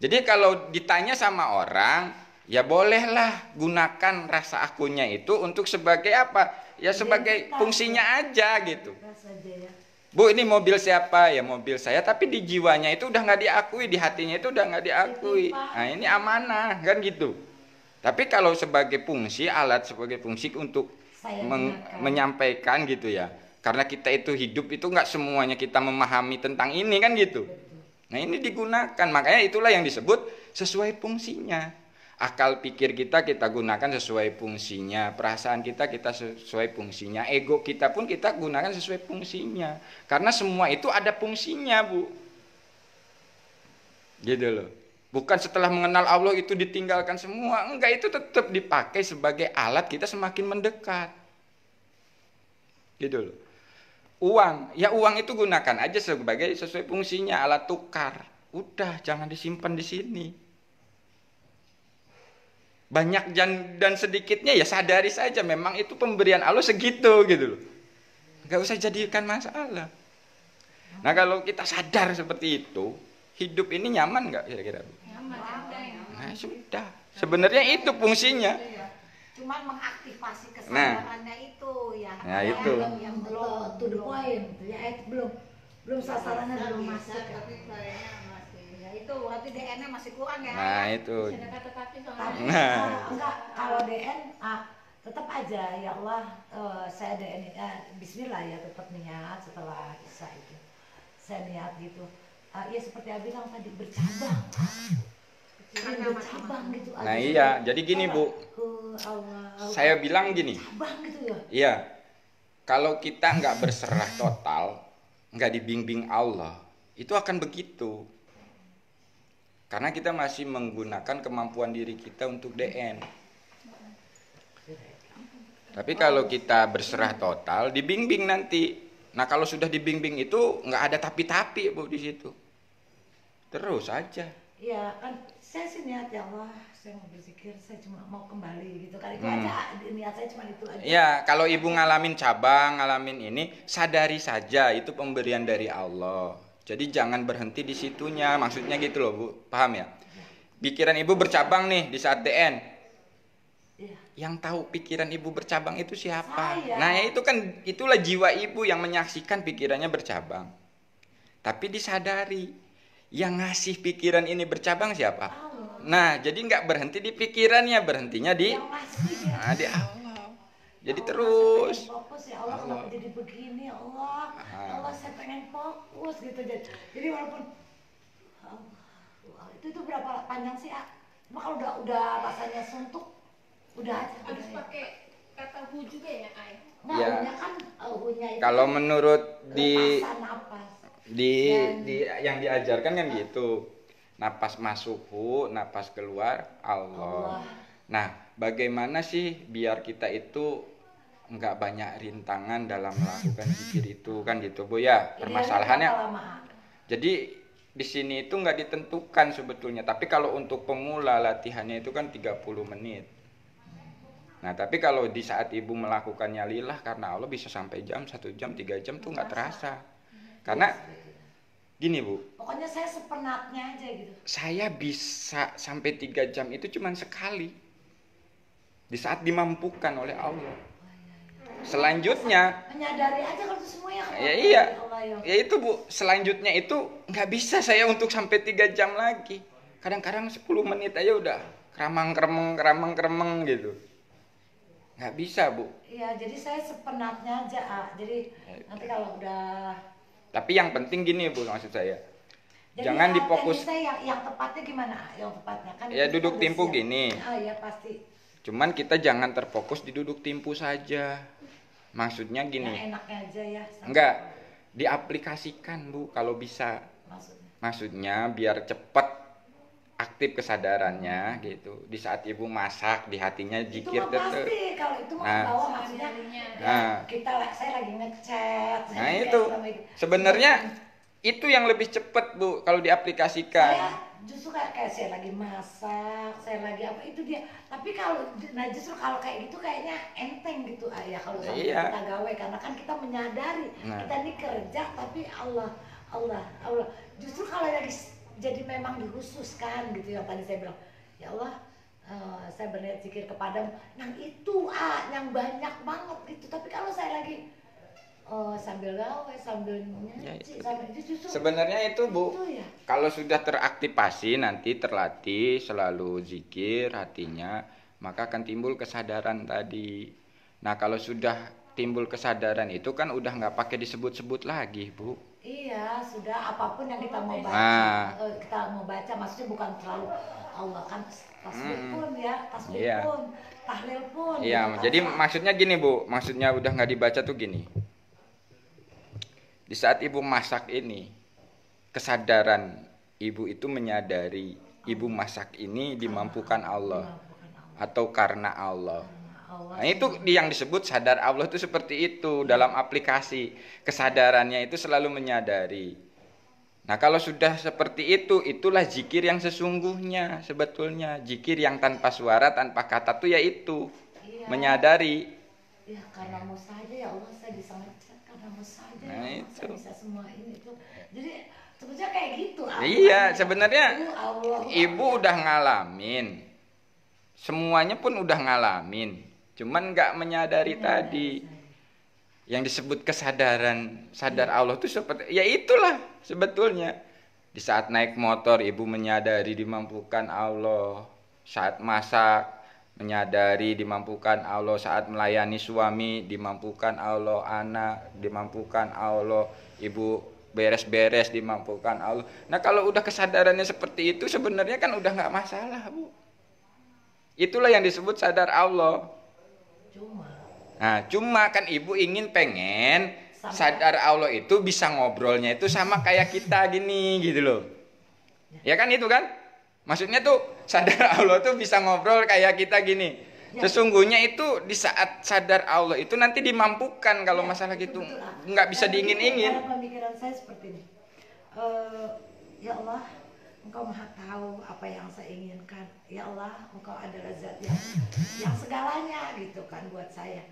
[SPEAKER 1] Jadi kalau ditanya sama orang, ya bolehlah gunakan rasa akunya itu untuk sebagai apa? Ya sebagai fungsinya aja gitu. Bu ini mobil siapa? Ya mobil saya, tapi di jiwanya itu udah nggak diakui, di hatinya itu udah nggak diakui. Nah ini amanah kan gitu. Tapi kalau sebagai fungsi, alat sebagai fungsi untuk menyampaikan gitu ya. Karena kita itu hidup itu nggak semuanya kita memahami tentang ini kan gitu. Nah ini digunakan, makanya itulah yang disebut sesuai fungsinya. Akal pikir kita gunakan sesuai fungsinya. Perasaan kita sesuai fungsinya. Ego kita pun kita gunakan sesuai fungsinya. Karena semua itu ada fungsinya Bu. Gitu loh. Bukan setelah mengenal Allah itu ditinggalkan semua. Enggak, itu tetap dipakai sebagai alat kita semakin mendekat. Gitu loh. Uang, ya uang itu gunakan aja sebagai sesuai fungsinya, alat tukar. Udah, jangan disimpan di sini. Banyak dan sedikitnya ya sadari saja memang itu pemberian Allah segitu gitu loh. Enggak usah jadikan masalah. Nah kalau kita sadar seperti itu, hidup ini nyaman nggak kira-kira? Nah sudah, sebenarnya itu fungsinya.
[SPEAKER 2] Cuman mengaktifasi kesadarannya itu ya.
[SPEAKER 1] Nah itu.
[SPEAKER 3] Yang belum to the point, ya belum sasarannya belum masuk.
[SPEAKER 2] Tapi kayaknya masih. Ya itu berarti DN-nya masih kurang ya.
[SPEAKER 1] Nah itu.
[SPEAKER 3] Tapi enggak, kalau DN tetap aja ya Allah, saya ada Bismillah ya, tetap niat setelah Isya itu saya niat gitu. Ya seperti Abi bilang tadi, bercabang bercabang gitu.
[SPEAKER 1] Nah iya, jadi gini Bu, saya bilang gini,
[SPEAKER 3] gitu ya.
[SPEAKER 1] Iya, kalau kita nggak berserah total, nggak dibimbing Allah, itu akan begitu. Karena kita masih menggunakan kemampuan diri kita untuk DN. Tapi kalau kita berserah total, dibimbing nanti. Nah kalau sudah dibimbing itu nggak ada tapi-tapi Bu di situ. Terus aja.
[SPEAKER 3] Iya kan, saya sih niat ya Allah, saya mau berzikir, saya cuma mau kembali gitu kan, itu aja niat saya cuma itu aja.
[SPEAKER 1] Iya, kalau ibu ngalamin cabang, ngalamin ini, sadari saja itu pemberian dari Allah. Jadi jangan berhenti di situnya, maksudnya gitu loh Bu, paham ya? Pikiran ibu bercabang nih di saat DN.
[SPEAKER 3] Iya.
[SPEAKER 1] Yang tahu pikiran ibu bercabang itu siapa?
[SPEAKER 3] Saya.
[SPEAKER 1] Nah itu kan, itulah jiwa ibu yang menyaksikan pikirannya bercabang. Tapi disadari, yang ngasih pikiran ini bercabang siapa?
[SPEAKER 3] Allah.
[SPEAKER 1] Nah jadi nggak berhenti di pikirannya, berhentinya di
[SPEAKER 3] di
[SPEAKER 1] Allah. Jadi terus.
[SPEAKER 3] Fokus ya Allah, kenapa jadi begini ya Allah? Allah saya pengen fokus gitu. Jadi walaupun itu berapa panjang sih cuma kalau udah rasanya suntuk, udah aja.
[SPEAKER 4] Harus pakai kata hu juga ya Ay?
[SPEAKER 3] Nah,
[SPEAKER 1] ya.
[SPEAKER 3] Hunya kan hunya itu
[SPEAKER 1] kalau menurut
[SPEAKER 3] napas.
[SPEAKER 1] Yang diajarkan kan gitu, napas masuk hu, napas keluar Allah. Nah bagaimana sih biar kita itu nggak banyak rintangan dalam melakukan zikir itu kan gitu Bu ya, permasalahannya. Jadi di sini itu nggak ditentukan sebetulnya, tapi kalau untuk pemula latihannya itu kan 30 menit. Nah tapi kalau di saat ibu melakukannya lillah karena Allah bisa sampai jam, 1 jam, 3 jam tuh nggak terasa. Karena gini Bu,
[SPEAKER 3] pokoknya saya sepenatnya aja gitu.
[SPEAKER 1] Saya bisa sampai 3 jam itu cuman sekali, di saat dimampukan oleh Allah. Selanjutnya
[SPEAKER 3] menyadari aja kalau itu semuanya
[SPEAKER 1] ya iya, ya itu Bu, selanjutnya itu nggak bisa saya untuk sampai 3 jam lagi. Kadang-kadang 10 menit aja udah keramang-keremeng gitu. Nggak bisa Bu.
[SPEAKER 3] Iya, jadi saya sepenatnya aja jadi nanti kalau udah.
[SPEAKER 1] Tapi yang penting gini Bu, maksud saya,
[SPEAKER 3] jadi
[SPEAKER 1] jangan difokus.
[SPEAKER 3] Saya yang tepatnya gimana? Yang tepatnya kan
[SPEAKER 1] ya duduk timpu gini.
[SPEAKER 3] Ya pasti.
[SPEAKER 1] Cuman kita jangan terfokus di duduk timpu saja. Maksudnya gini.
[SPEAKER 3] Yang enaknya aja ya.
[SPEAKER 1] Enggak, diaplikasikan Bu kalau bisa. Maksudnya biar cepat aktif kesadarannya gitu. Di saat ibu masak, di hatinya zikir
[SPEAKER 3] tetap. Itu pasti, kalau itu mah bawa maksudnya. Saya lagi ngechat.
[SPEAKER 1] Nah itu sebenarnya itu yang lebih cepat Bu kalau diaplikasikan.
[SPEAKER 3] Saya justru kayak saya lagi masak, saya lagi apa itu dia. Tapi justru kalau kayak gitu kayaknya enteng gitu ya kalau sampai kita gawe, karena kan kita menyadari kita ini kerja tapi Allah. Justru kalau lagi jadi memang dikhususkan gitu yang tadi saya bilang, ya Allah saya berniat zikir kepadamu, yang itu yang banyak banget gitu. Tapi kalau saya lagi sambil gawe, sambil nyuci, sambil itu justru sebenarnya
[SPEAKER 1] itu Bu ya? Kalau sudah teraktivasi nanti terlatih selalu zikir hatinya, maka akan timbul kesadaran tadi. Nah kalau sudah timbul kesadaran itu kan udah nggak pakai disebut-sebut lagi Bu.
[SPEAKER 3] Iya, sudah apapun yang kita mau baca, maksudnya bukan terlalu Allah kan, tasbih pun ya, pun, tahlil pun.
[SPEAKER 1] Iya, jadi maksudnya gini Bu, maksudnya udah nggak dibaca tuh gini. Di saat ibu masak ini, kesadaran ibu itu menyadari ibu masak ini dimampukan Allah atau karena Allah. Nah itu yang disebut sadar Allah itu seperti itu dalam aplikasi. Kesadarannya itu selalu menyadari. Nah kalau sudah seperti itu, itulah zikir yang sesungguhnya sebetulnya. Zikir yang tanpa suara, tanpa kata itu yaitu menyadari.
[SPEAKER 3] Ya karenamu saja ya Allah saya bisa ngecat, karenamu saja
[SPEAKER 1] nah,
[SPEAKER 3] ya Allah, saya bisa semua ini tuh. Jadi sebetulnya kayak gitu.
[SPEAKER 1] Iya sebenarnya ibu udah ngalamin. Semuanya pun udah ngalamin. Cuman nggak menyadari tadi yang disebut kesadaran sadar Allah itu seperti ya itulah sebetulnya di saat naik motor ibu menyadari dimampukan Allah, saat masak menyadari, dimampukan Allah saat melayani suami, dimampukan Allah anak, dimampukan Allah ibu beres-beres, dimampukan Allah. Nah kalau udah kesadarannya seperti itu sebenarnya kan udah nggak masalah, Bu. Itulah yang disebut sadar Allah. Cuma kan ibu pengen sadar Allah itu bisa ngobrolnya itu sama kayak kita gini gitu loh. Ya kan itu kan? Maksudnya tuh sadar Allah tuh bisa ngobrol kayak kita gini. Sesungguhnya itu di saat sadar Allah itu nanti dimampukan kalau masalah gitu. Nggak bisa diingin-ingin.
[SPEAKER 3] Pemikiran saya seperti ini. Ya Allah, Engkau maha tahu apa yang saya inginkan. Ya Allah, Engkau adalah zat yang segalanya gitu kan buat saya.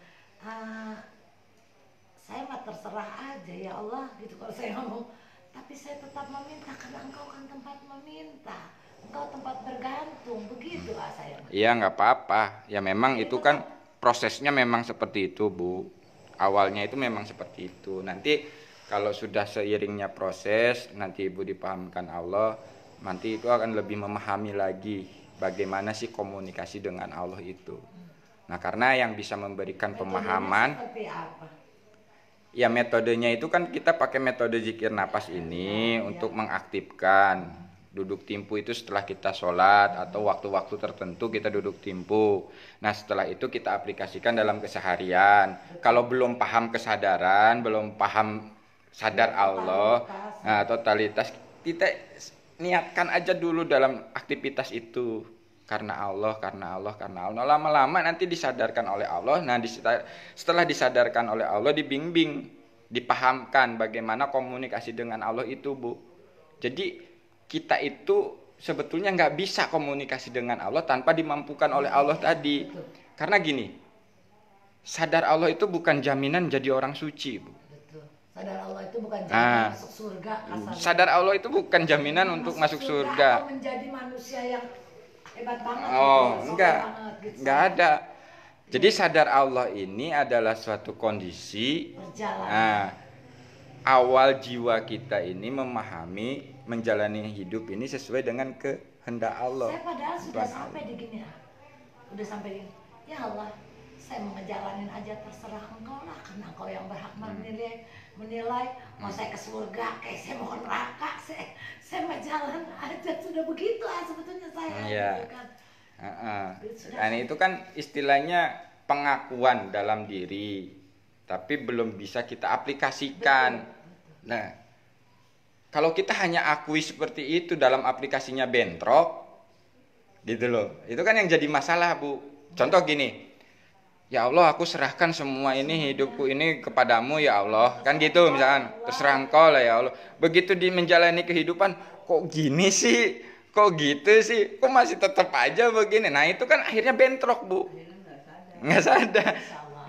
[SPEAKER 3] Saya mah terserah aja ya Allah gitu kalau saya ngomong. Tapi saya tetap meminta karena Engkau kan tempat meminta. Engkau tempat bergantung, begitu saya.
[SPEAKER 1] Iya nggak apa-apa. Ya memang itu kan prosesnya memang seperti itu, Bu. Awalnya itu memang seperti itu. Nanti kalau sudah seiringnya proses, nanti Ibu dipahamkan Allah, nanti itu akan lebih memahami lagi bagaimana sih komunikasi dengan Allah itu. Nah karena yang bisa memberikan pemahaman,
[SPEAKER 3] seperti apa?
[SPEAKER 1] Ya metodenya itu kan kita pakai metode zikir napas ini untuk mengaktifkan. Duduk timpu itu setelah kita sholat atau waktu-waktu tertentu kita duduk timpu. Nah setelah itu kita aplikasikan dalam keseharian. Kalau belum paham kesadaran, belum paham sadar Allah, nah, totalitas, kita niatkan aja dulu dalam aktivitas itu. Karena Allah, karena Allah, karena Allah. Lama-lama nanti disadarkan oleh Allah. Nah setelah disadarkan oleh Allah dibimbing, dipahamkan bagaimana komunikasi dengan Allah itu, Bu. Jadi kita itu sebetulnya nggak bisa komunikasi dengan Allah tanpa dimampukan oleh Allah tadi. Karena gini, sadar Allah itu bukan jaminan jadi orang suci, Bu.
[SPEAKER 3] Sadar Allah itu bukan jaminan masuk surga.
[SPEAKER 1] Sadar Allah itu bukan jaminan untuk masuk surga.
[SPEAKER 3] Atau menjadi manusia yang hebat banget.
[SPEAKER 1] Enggak ada. Jadi sadar Allah ini adalah suatu kondisi awal jiwa kita ini memahami menjalani hidup ini sesuai dengan kehendak Allah.
[SPEAKER 3] Saya padahal sudah sampai di gini, udah sampai di, ya Allah, saya mau ngejalanin aja terserah Engkau lah, karena Engkau yang berhak menilai. Mau saya ke surga, kayak saya mau ke neraka, saya mau jalan aja, sudah begitu sebetulnya saya.
[SPEAKER 1] Iya. Nah, itu kan istilahnya pengakuan dalam diri, tapi belum bisa kita aplikasikan. Nah. Kalau kita hanya akui seperti itu dalam aplikasinya bentrok, gitu loh. Itu kan yang jadi masalah, Bu. Contoh gini, ya Allah aku serahkan semua ini, hidupku ini kepadamu ya Allah. Kan gitu misalkan, terserah Engkau lah ya Allah. Begitu di menjalani kehidupan, kok gini sih? Kok gitu sih? Kok masih tetap aja begini? Nah itu kan akhirnya bentrok, Bu. Nggak sadar.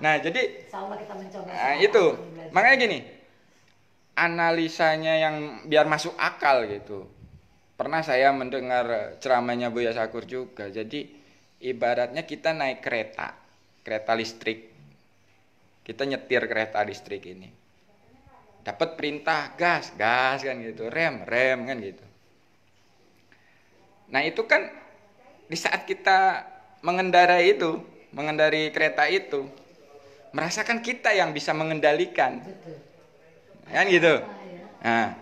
[SPEAKER 1] Nah jadi, itu. Makanya gini, analisanya yang biar masuk akal gitu. Pernah saya mendengar ceramahnya Buya Sakur juga. Jadi ibaratnya kita naik kereta listrik. Kita nyetir kereta listrik ini. Dapat perintah gas kan gitu, rem kan gitu. Nah, itu kan di saat kita mengendarai kereta itu, merasakan kita yang bisa mengendalikan. Kan gitu. Nah,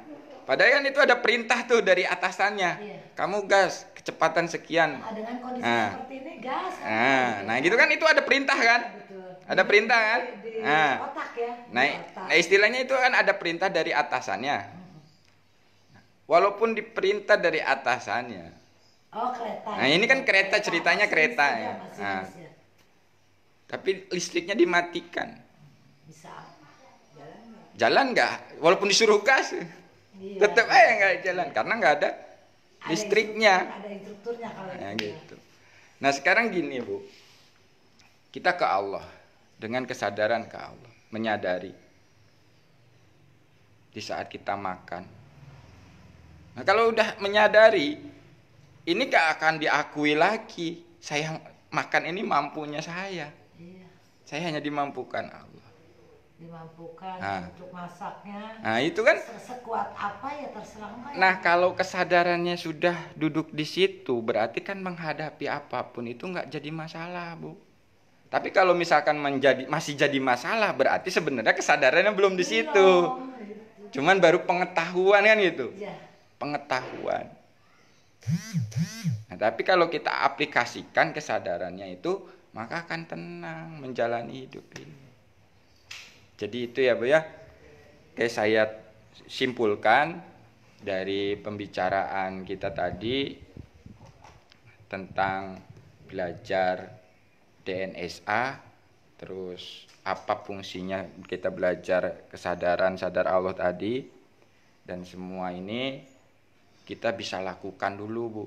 [SPEAKER 1] padahal kan itu ada perintah tuh dari atasannya. Kamu gas kecepatan sekian.
[SPEAKER 3] Dengan kondisi seperti ini gas.
[SPEAKER 1] Nah, gitu kan itu ada perintah kan? Ada perintah kan?
[SPEAKER 3] Otak ya.
[SPEAKER 1] Nah, istilahnya itu kan ada perintah dari atasannya. Walaupun diperintah dari atasannya.
[SPEAKER 3] Kereta.
[SPEAKER 1] Nah, ini kan kereta, ceritanya kereta ya. Nah, tapi listriknya dimatikan.
[SPEAKER 3] Bisa.
[SPEAKER 1] Jalan nggak, walaupun disuruh gas, tetap aja nggak jalan karena nggak ada listriknya.
[SPEAKER 3] Ada instrukturnya kalau
[SPEAKER 1] gitu. Nah sekarang gini Bu, kita ke Allah dengan kesadaran ke Allah, menyadari di saat kita makan. Nah kalau udah menyadari, ini gak akan diakui lagi. Saya makan ini mampunya saya. Saya hanya dimampukan Allah.
[SPEAKER 3] dimampukan untuk masaknya.
[SPEAKER 1] Nah, itu kan
[SPEAKER 3] sekuat apa ya terserah.
[SPEAKER 1] Nah, kalau kesadarannya sudah duduk di situ, berarti kan menghadapi apapun itu nggak jadi masalah, Bu. Tapi kalau misalkan masih jadi masalah, berarti sebenarnya kesadarannya belum di situ. Cuman baru pengetahuan kan gitu. Pengetahuan. Nah, tapi kalau kita aplikasikan kesadarannya itu, maka akan tenang menjalani hidup ini. Jadi itu ya, Bu ya. Oke, saya simpulkan dari pembicaraan kita tadi tentang belajar DNSA, terus apa fungsinya kita belajar kesadaran sadar Allah tadi, dan semua ini kita bisa lakukan dulu, Bu.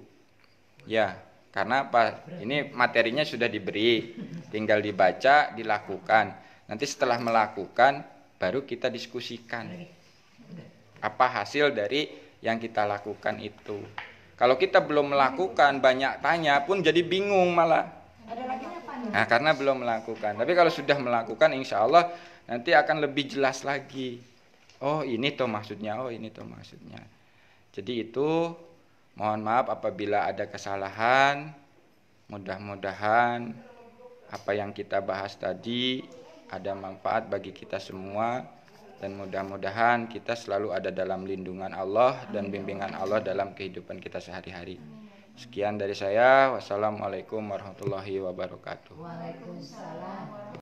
[SPEAKER 1] Ya, karena apa? Ini materinya sudah diberi, tinggal dibaca, dilakukan. Nanti setelah melakukan, baru kita diskusikan apa hasil dari yang kita lakukan itu. Kalau kita belum melakukan, banyak tanya pun jadi bingung malah. Nah, karena belum melakukan. Tapi kalau sudah melakukan, insya Allah nanti akan lebih jelas lagi. Oh, ini toh maksudnya. Oh, ini toh maksudnya. Jadi itu, mohon maaf apabila ada kesalahan. Mudah-mudahan apa yang kita bahas tadi ada manfaat bagi kita semua, dan mudah-mudahan kita selalu ada dalam lindungan Allah dan bimbingan Allah dalam kehidupan kita sehari-hari. Sekian dari saya. Wassalamualaikum warahmatullahi wabarakatuh.
[SPEAKER 3] Waalaikumsalam.